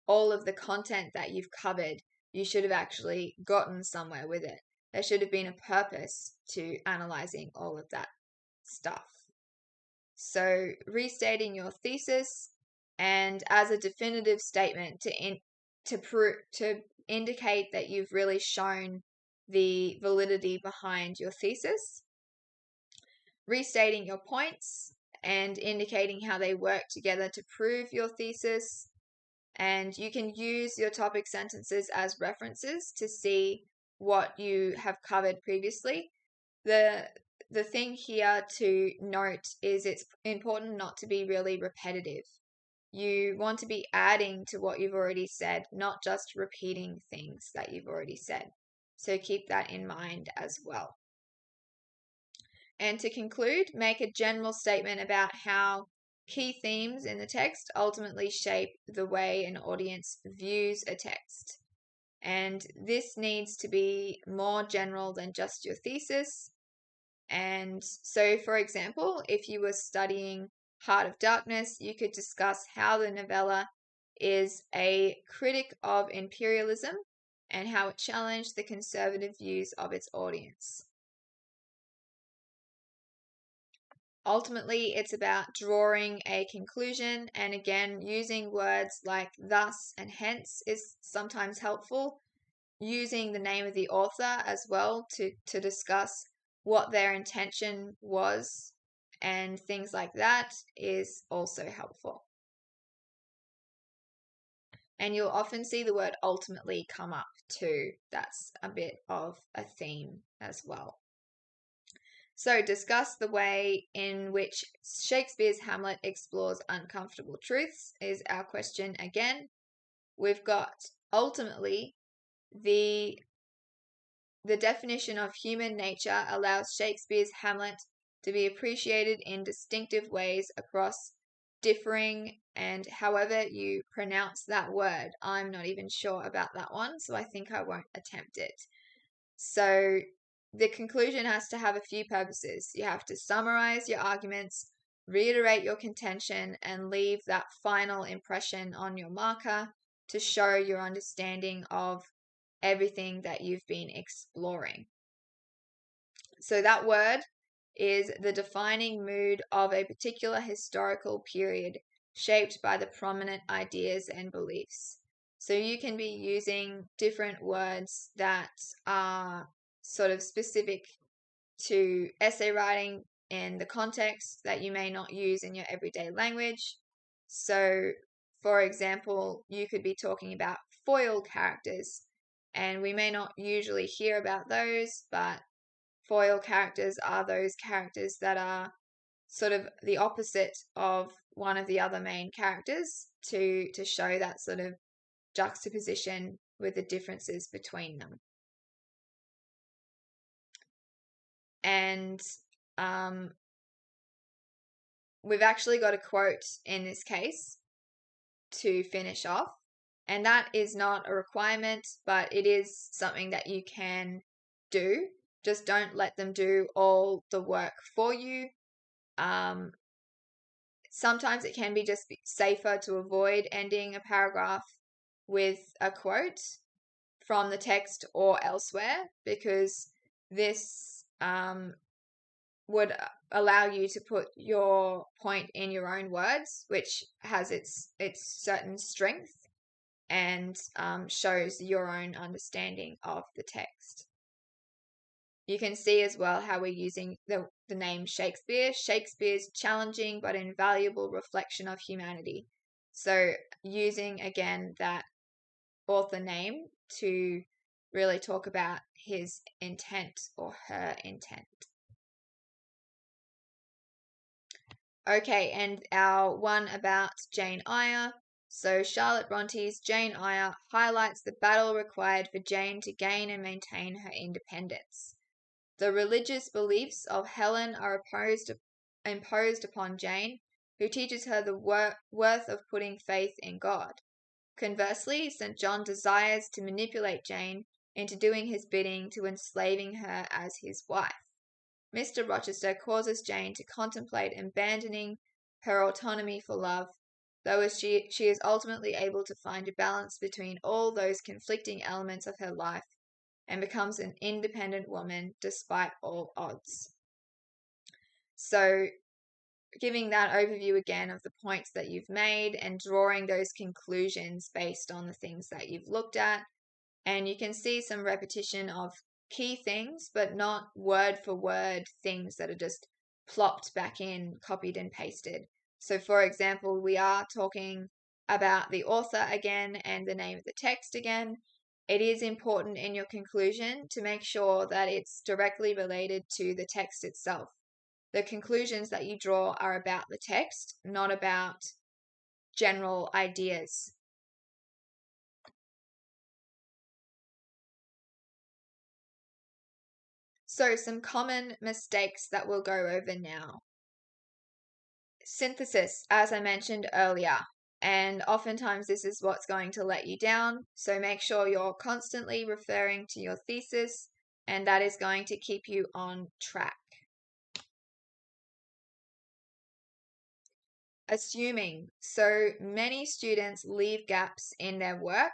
S1: all of the content that you've covered. You should have actually gotten somewhere with it. There should have been a purpose to analyzing all of that. stuff. So restating your thesis and as a definitive statement to indicate that you've really shown the validity behind your thesis. Restating your points and indicating how they work together to prove your thesis. And you can use your topic sentences as references to see what you have covered previously. The thing here to note is it's important not to be really repetitive. You want to be adding to what you've already said, not just repeating things that you've already said. So keep that in mind as well. And to conclude, make a general statement about how key themes in the text ultimately shape the way an audience views a text. And this needs to be more general than just your thesis. And so, for example, if you were studying Heart of Darkness, you could discuss how the novella is a critic of imperialism and how it challenged the conservative views of its audience. Ultimately, it's about drawing a conclusion, and again, using words like thus and hence is sometimes helpful. Using the name of the author as well to discuss what their intention was and things like that is also helpful. And you'll often see the word ultimately come up too. That's a bit of a theme as well. So discuss the way in which Shakespeare's Hamlet explores uncomfortable truths is our question again. We've got ultimately the definition of human nature allows Shakespeare's Hamlet to be appreciated in distinctive ways across differing, and however you pronounce that word, I'm not even sure about that one, so I think I won't attempt it. So the conclusion has to have a few purposes. You have to summarize your arguments, reiterate your contention, and leave that final impression on your marker to show your understanding of everything that you've been exploring. So that word is the defining mood of a particular historical period shaped by the prominent ideas and beliefs. So you can be using different words that are sort of specific to essay writing in the context that you may not use in your everyday language. So, for example, you could be talking about foil characters, and we may not usually hear about those, but foil characters are those characters that are sort of the opposite of one of the other main characters to show that sort of juxtaposition with the differences between them. And we've actually got a quote in this case to finish off. And that is not a requirement, but it is something that you can do. Just don't let them do all the work for you. Sometimes it can be just safer to avoid ending a paragraph with a quote from the text or elsewhere, because this would allow you to put your point in your own words, which has its certain strength and shows your own understanding of the text. You can see as well how we're using the name Shakespeare. Shakespeare's challenging but invaluable reflection of humanity. So using again that author name to really talk about his intent or her intent. Okay, and our one about Jane Eyre. So Charlotte Bronte's Jane Eyre highlights the battle required for Jane to gain and maintain her independence. The religious beliefs of Helen are imposed upon Jane, who teaches her the worth of putting faith in God. Conversely, St. John desires to manipulate Jane into doing his bidding, to enslaving her as his wife. Mr. Rochester causes Jane to contemplate abandoning her autonomy for love, though she is ultimately able to find a balance between all those conflicting elements of her life and becomes an independent woman despite all odds. So giving that overview again of the points that you've made and drawing those conclusions based on the things that you've looked at. And you can see some repetition of key things, but not word for word things that are just plopped back in, copied and pasted. So for example, we are talking about the author again and the name of the text again. It is important in your conclusion to make sure that it's directly related to the text itself. The conclusions that you draw are about the text, not about general ideas. So some common mistakes that we'll go over now. Synthesis, as I mentioned earlier, and oftentimes this is what's going to let you down. So make sure you're constantly referring to your thesis, and that is going to keep you on track. Assuming. So many students leave gaps in their work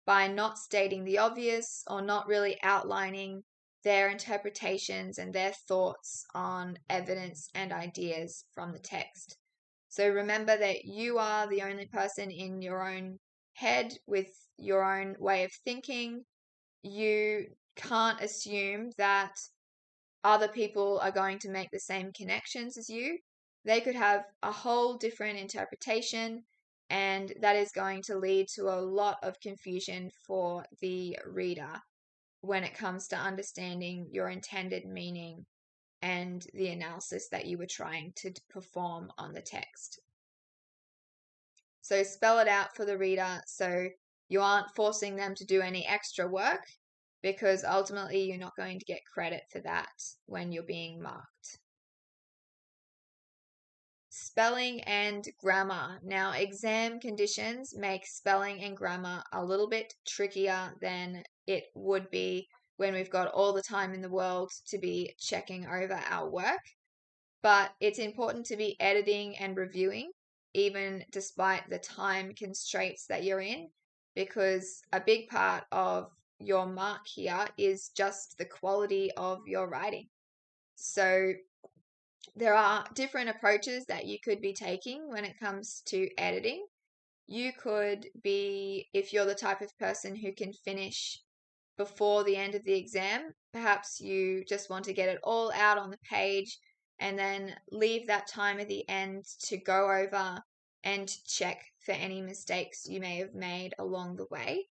S1: by not stating the obvious or not really outlining their interpretations and their thoughts on evidence and ideas from the text. So remember that you are the only person in your own head with your own way of thinking. You can't assume that other people are going to make the same connections as you. They could have a whole different interpretation, and that is going to lead to a lot of confusion for the reader when it comes to understanding your intended meaning and the analysis that you were trying to perform on the text. So spell it out for the reader so you aren't forcing them to do any extra work, because ultimately you're not going to get credit for that when you're being marked. Spelling and grammar. Now, exam conditions make spelling and grammar a little bit trickier than it would be when we've got all the time in the world to be checking over our work. But it's important to be editing and reviewing, even despite the time constraints that you're in, because a big part of your mark here is just the quality of your writing. So there are different approaches that you could be taking when it comes to editing. You could be, if you're the type of person who can finish before the end of the exam, perhaps you just want to get it all out on the page and then leave that time at the end to go over and check for any mistakes you may have made along the way.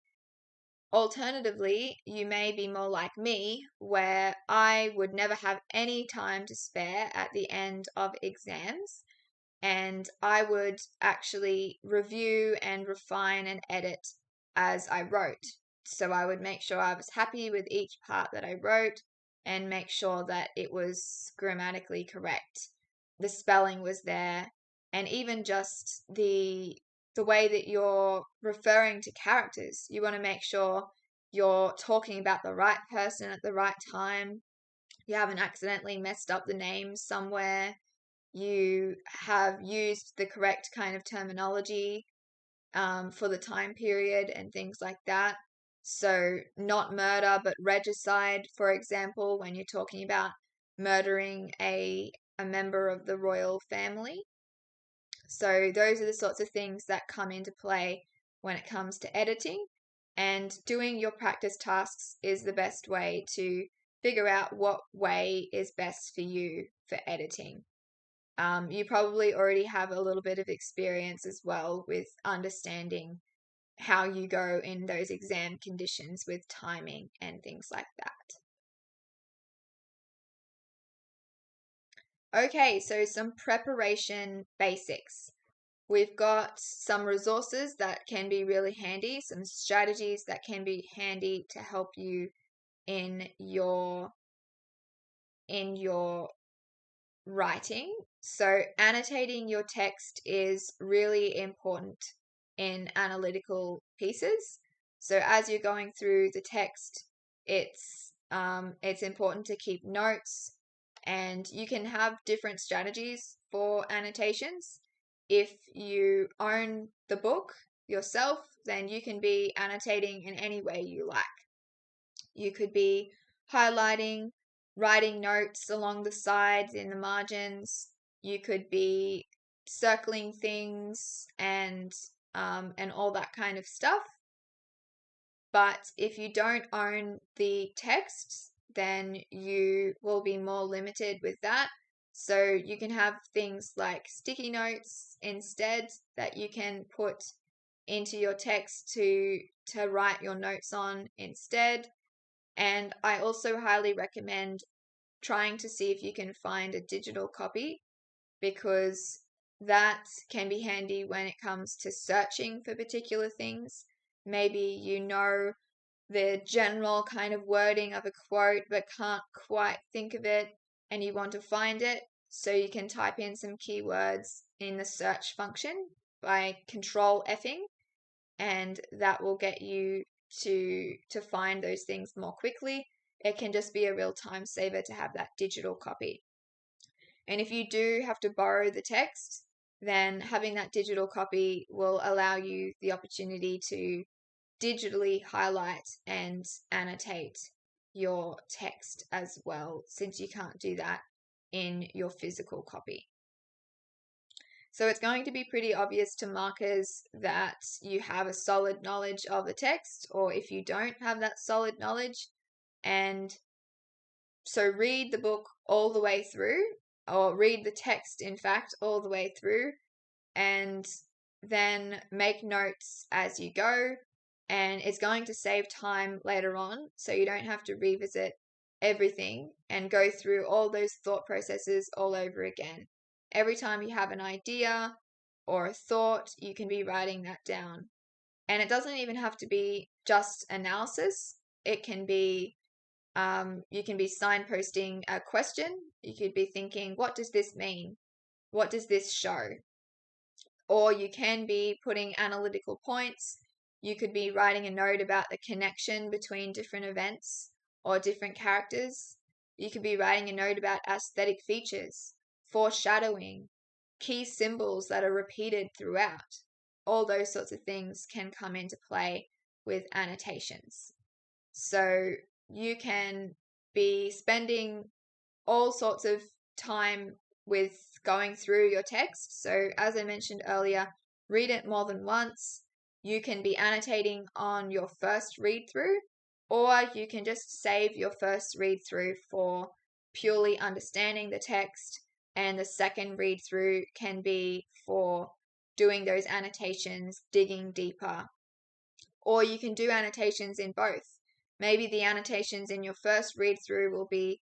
S1: Alternatively, you may be more like me, where I would never have any time to spare at the end of exams, and I would actually review and refine and edit as I wrote. So I would make sure I was happy with each part that I wrote and make sure that it was grammatically correct. The spelling was there, and even just the way that you're referring to characters. You want to make sure you're talking about the right person at the right time. You haven't accidentally messed up the name somewhere. You have used the correct kind of terminology for the time period and things like that. So, not murder, but regicide, for example, when you're talking about murdering a member of the royal family. So those are the sorts of things that come into play when it comes to editing, and doing your practice tasks is the best way to figure out what way is best for you for editing. You probably already have a little bit of experience as well with understanding how you go in those exam conditions with timing and things like that. Okay, so some preparation basics. We've got some resources that can be really handy, some strategies that can be handy to help you in your writing. So annotating your text is really important in analytical pieces. So as you're going through the text, it's important to keep notes, and you can have different strategies for annotations. If you own the book yourself, then you can be annotating in any way you like. You could be highlighting, writing notes along the sides in the margins. You could be circling things and all that kind of stuff. But if you don't own the text, then you will be more limited with that. So you can have things like sticky notes instead that you can put into your text to write your notes on instead. And I also highly recommend trying to see if you can find a digital copy, because that can be handy when it comes to searching for particular things. Maybe you know the general kind of wording of a quote but can't quite think of it and you want to find it, so you can type in some keywords in the search function by control Fing, and that will get you to find those things more quickly. It can just be a real time saver to have that digital copy. And if you do have to borrow the text, then having that digital copy will allow you the opportunity to digitally highlight and annotate your text as well, since you can't do that in your physical copy. So it's going to be pretty obvious to markers that you have a solid knowledge of the text, or if you don't have that solid knowledge. And so read the book all the way through, or read the text, in fact, all the way through, and then make notes as you go. And it's going to save time later on, so you don't have to revisit everything and go through all those thought processes all over again. Every time you have an idea or a thought, you can be writing that down. And it doesn't even have to be just analysis. It can be, you can be signposting a question. You could be thinking, what does this mean? What does this show? Or you can be putting analytical points. You could be writing a note about the connection between different events or different characters. You could be writing a note about aesthetic features, foreshadowing, key symbols that are repeated throughout. All those sorts of things can come into play with annotations. So you can be spending all sorts of time with going through your text. So as I mentioned earlier, read it more than once. You can be annotating on your first read through, or you can just save your first read through for purely understanding the text, and the second read through can be for doing those annotations, digging deeper. Or you can do annotations in both. Maybe the annotations in your first read through will be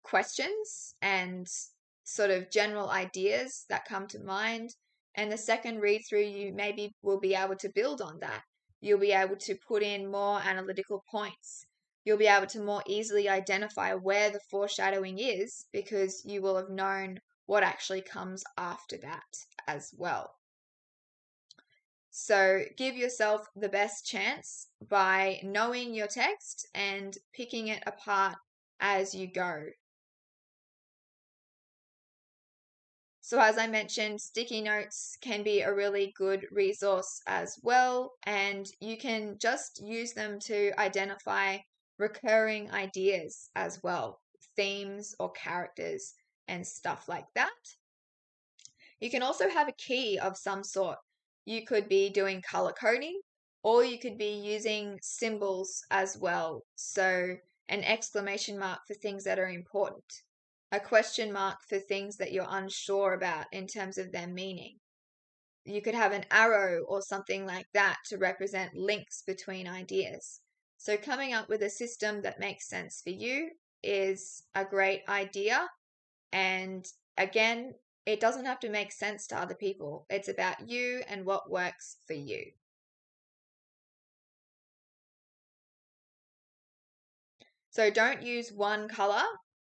S1: questions and sort of general ideas that come to mind. And the second read through, you maybe will be able to build on that. You'll be able to put in more analytical points. You'll be able to more easily identify where the foreshadowing is, because you will have known what actually comes after that as well. So give yourself the best chance by knowing your text and picking it apart as you go. So as I mentioned, sticky notes can be a really good resource as well, and you can just use them to identify recurring ideas as well, themes or characters and stuff like that. You can also have a key of some sort. You could be doing color coding, or you could be using symbols as well. So an exclamation mark for things that are important, a question mark for things that you're unsure about in terms of their meaning. You could have an arrow or something like that to represent links between ideas. So coming up with a system that makes sense for you is a great idea. And again, it doesn't have to make sense to other people. It's about you and what works for you. So don't use one color,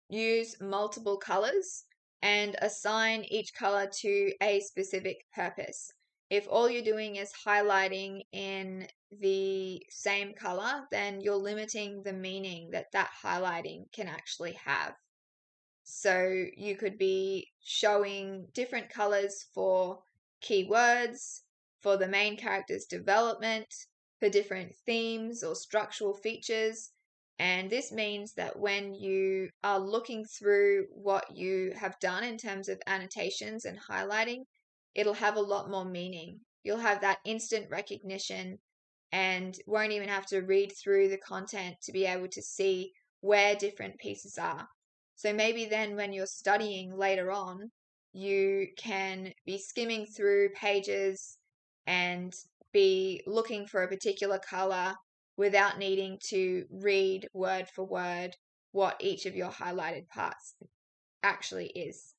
S1: use multiple colors and assign each color to a specific purpose. If all you're doing is highlighting in the same color, then you're limiting the meaning that that highlighting can actually have. So you could be showing different colors for keywords, for the main character's development, for different themes or structural features. And this means that when you are looking through what you have done in terms of annotations and highlighting, it'll have a lot more meaning. You'll have that instant recognition and won't even have to read through the content to be able to see where different pieces are. So maybe then when you're studying later on, you can be skimming through pages and be looking for a particular color without needing to read word for word what each of your highlighted parts actually is.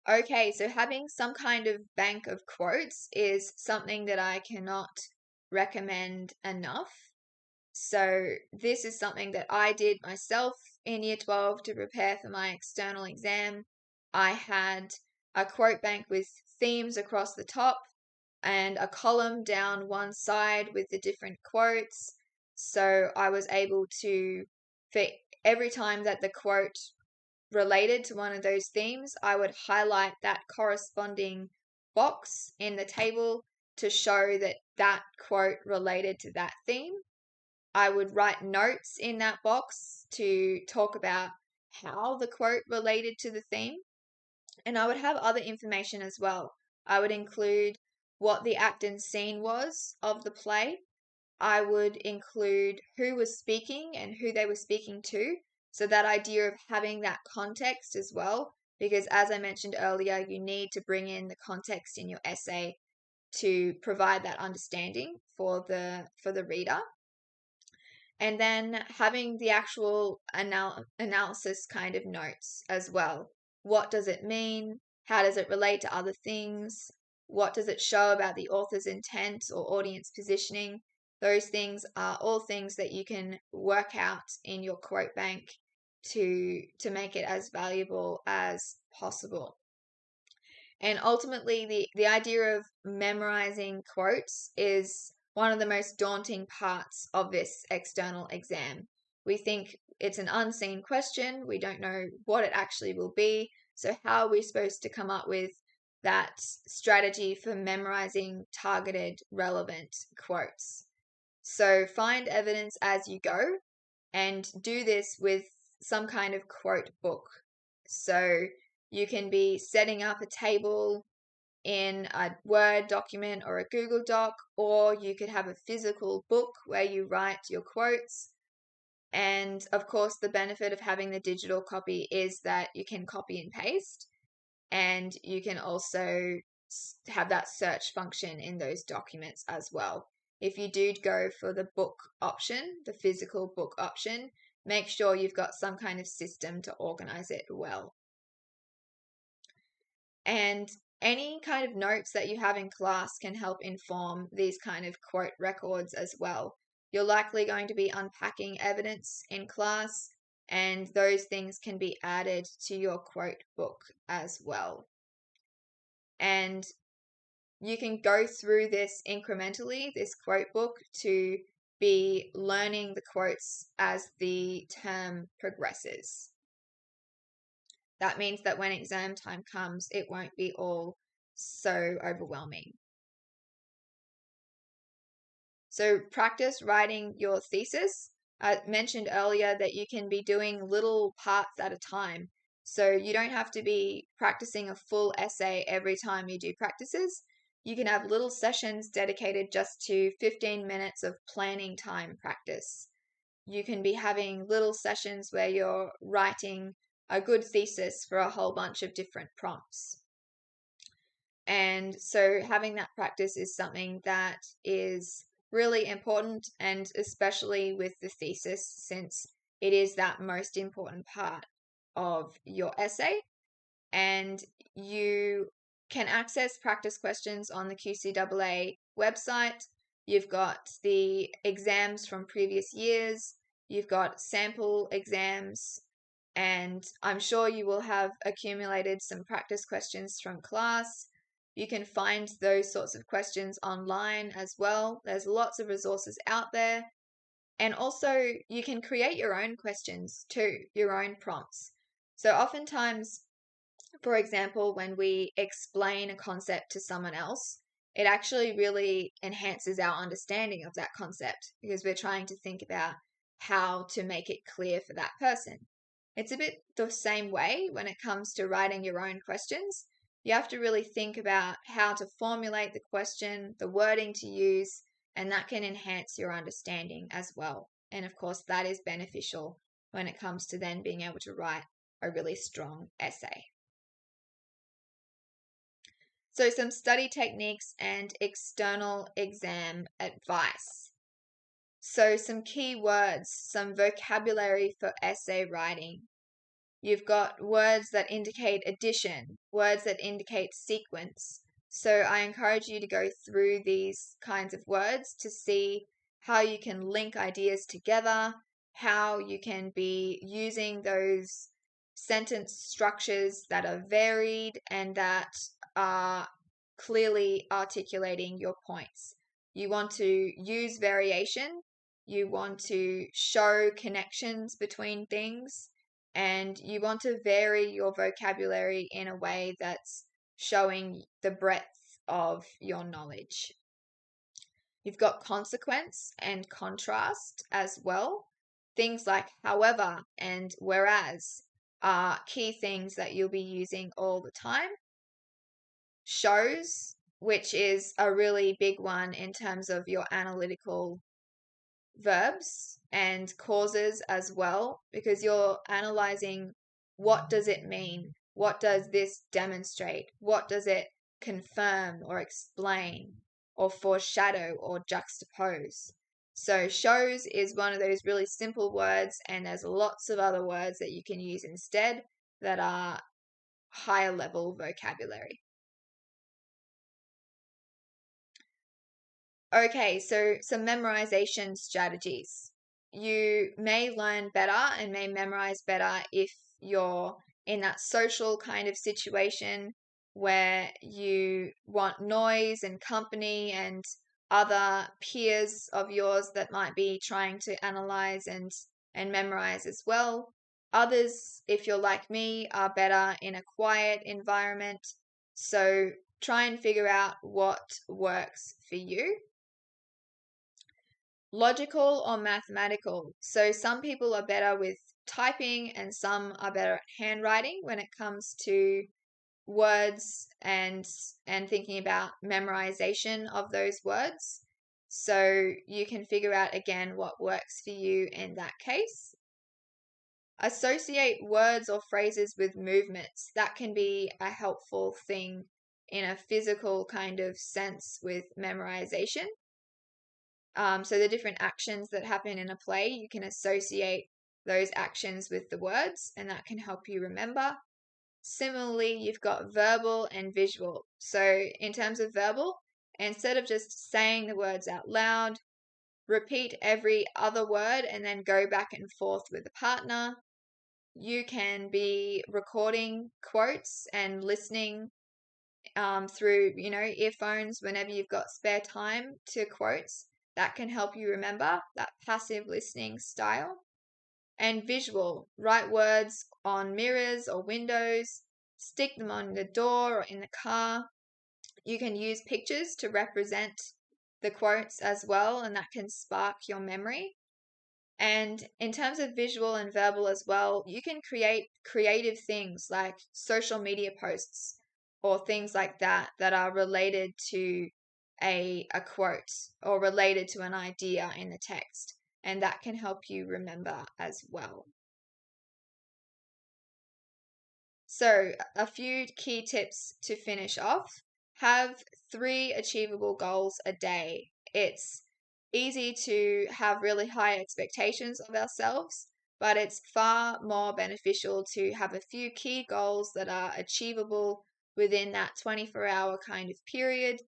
S1: Okay, so having some kind of bank of quotes is something that I cannot recommend enough. So this is something that I did myself in year 12 to prepare for my external exam. I had a quote bank with themes across the top and a column down one side with the different quotes. So I was able to, for every time that the quote related to one of those themes, I would highlight that corresponding box in the table to show that that quote related to that theme. I would write notes in that box to talk about how the quote related to the theme. And I would have other information as well. I would include what the act and scene was of the play. I would include who was speaking and who they were speaking to. So that idea of having that context as well, because as I mentioned earlier, you need to bring in the context in your essay to provide that understanding for the reader. And then having the actual analysis kind of notes as well. What does it mean? How does it relate to other things? What does it show about the author's intent or audience positioning? Those things are all things that you can work out in your quote bank to make it as valuable as possible. And ultimately, the idea of memorizing quotes is one of the most daunting parts of this external exam. We think it's an unseen question. We don't know what it actually will be. So how are we supposed to come up with that strategy for memorizing targeted, relevant quotes? So find evidence as you go and do this with some kind of quote book. So you can be setting up a table in a Word document or a Google Doc, or you could have a physical book where you write your quotes. And of course, the benefit of having the digital copy is that you can copy and paste, and you can also have that search function in those documents as well. If you do go for the book option, the physical book option, make sure you've got some kind of system to organize it well. And any kind of notes that you have in class can help inform these kind of quote records as well. You're likely going to be unpacking evidence in class, and those things can be added to your quote book as well. And you can go through this incrementally, this quote book, to be learning the quotes as the term progresses. That means that when exam time comes, it won't be all so overwhelming. So practice writing your thesis. I mentioned earlier that you can be doing little parts at a time. So you don't have to be practicing a full essay every time you do practices. You can have little sessions dedicated just to 15 minutes of planning time practice. You can be having little sessions where you're writing a good thesis for a whole bunch of different prompts. And so having that practice is something that is really important, and especially with the thesis, since it is that most important part of your essay. And you can access practice questions on the QCEE website. You've got the exams from previous years. You've got sample exams, and I'm sure you will have accumulated some practice questions from class. You can find those sorts of questions online as well. There's lots of resources out there. And also, you can create your own questions too, your own prompts. So oftentimes, for example, when we explain a concept to someone else, it actually really enhances our understanding of that concept because we're trying to think about how to make it clear for that person. It's a bit the same way when it comes to writing your own questions. You have to really think about how to formulate the question, the wording to use, and that can enhance your understanding as well. And of course, that is beneficial when it comes to then being able to write a really strong essay. So some study techniques and external exam advice. So some key words, some vocabulary for essay writing. You've got words that indicate addition, words that indicate sequence. So I encourage you to go through these kinds of words to see how you can link ideas together, how you can be using those sentence structures that are varied and that are clearly articulating your points. You want to use variation, you want to show connections between things, and you want to vary your vocabulary in a way that's showing the breadth of your knowledge. You've got consequence and contrast as well. Things like however and whereas are key things that you'll be using all the time. Shows, which is a really big one in terms of your analytical verbs, and causes as well, because you're analyzing what does it mean? What does this demonstrate? What does it confirm or explain or foreshadow or juxtapose? So shows is one of those really simple words, and there's lots of other words that you can use instead that are higher level vocabulary. Okay, so some memorization strategies. You may learn better and may memorize better if you're in that social kind of situation where you want noise and company and other peers of yours that might be trying to analyze and memorize as well. Others, if you're like me, are better in a quiet environment. So try and figure out what works for you. Logical or mathematical. So some people are better with typing and some are better at handwriting when it comes to words and thinking about memorization of those words. So you can figure out again what works for you in that case. Associate words or phrases with movements. That can be a helpful thing in a physical kind of sense with memorization. So the different actions that happen in a play, you can associate those actions with the words, and that can help you remember. Similarly, you've got verbal and visual. So in terms of verbal, instead of just saying the words out loud, repeat every other word and then go back and forth with a partner. You can be recording quotes and listening through, earphones whenever you've got spare time to quotes. That can help you remember that passive listening style. And visual, write words on mirrors or windows, stick them on the door or in the car. You can use pictures to represent the quotes as well, and that can spark your memory. And in terms of visual and verbal as well, you can create creative things like social media posts or things like that that are related to a quote or related to an idea in the text. And that can help you remember as well. So, a few key tips to finish off. Have 3 achievable goals a day. It's easy to have really high expectations of ourselves, but it's far more beneficial to have a few key goals that are achievable within that 24-hour kind of period.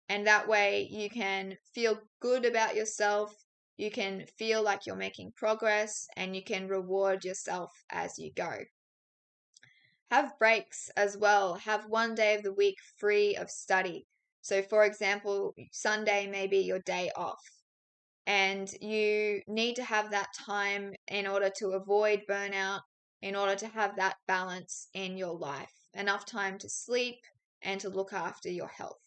S1: And that way you can feel good about yourself, you can feel like you're making progress, and you can reward yourself as you go. Have breaks as well. Have one day of the week free of study. So, for example, Sunday may be your day off, and you need to have that time in order to avoid burnout, in order to have that balance in your life. Enough time to sleep and to look after your health.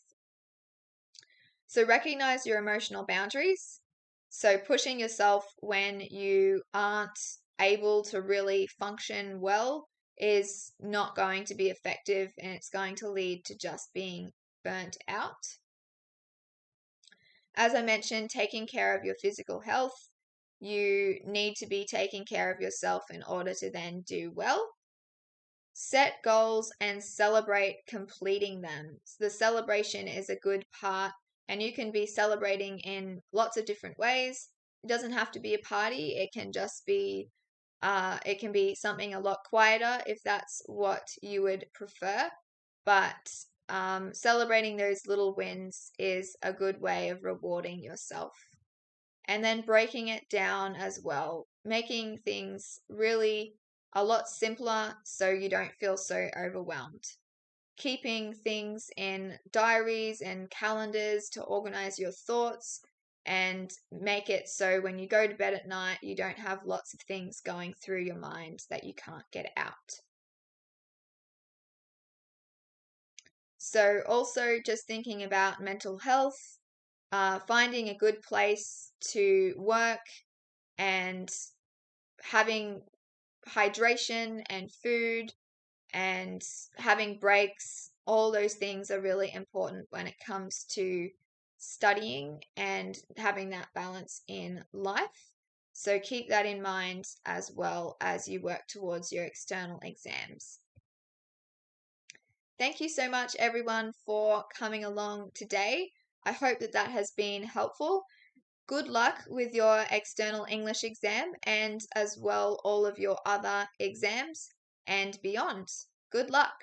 S1: So recognize your emotional boundaries. So pushing yourself when you aren't able to really function well is not going to be effective, and it's going to lead to just being burnt out. As I mentioned, taking care of your physical health. You need to be taking care of yourself in order to then do well. Set goals and celebrate completing them. The celebration is a good part, and you can be celebrating in lots of different ways. It doesn't have to be a party. It can just be, it can be something a lot quieter if that's what you would prefer. But celebrating those little wins is a good way of rewarding yourself. And then breaking it down as well, making things really a lot simpler so you don't feel so overwhelmed. Keeping things in diaries and calendars to organize your thoughts and make it so when you go to bed at night, you don't have lots of things going through your mind that you can't get out. So, also just thinking about mental health, finding a good place to work and having hydration and food and having breaks, all those things are really important when it comes to studying and having that balance in life. So keep that in mind as well as you work towards your external exams. Thank you so much, everyone, for coming along today. I hope that that has been helpful. Good luck with your external English exam and as well all of your other exams and beyond. Good luck.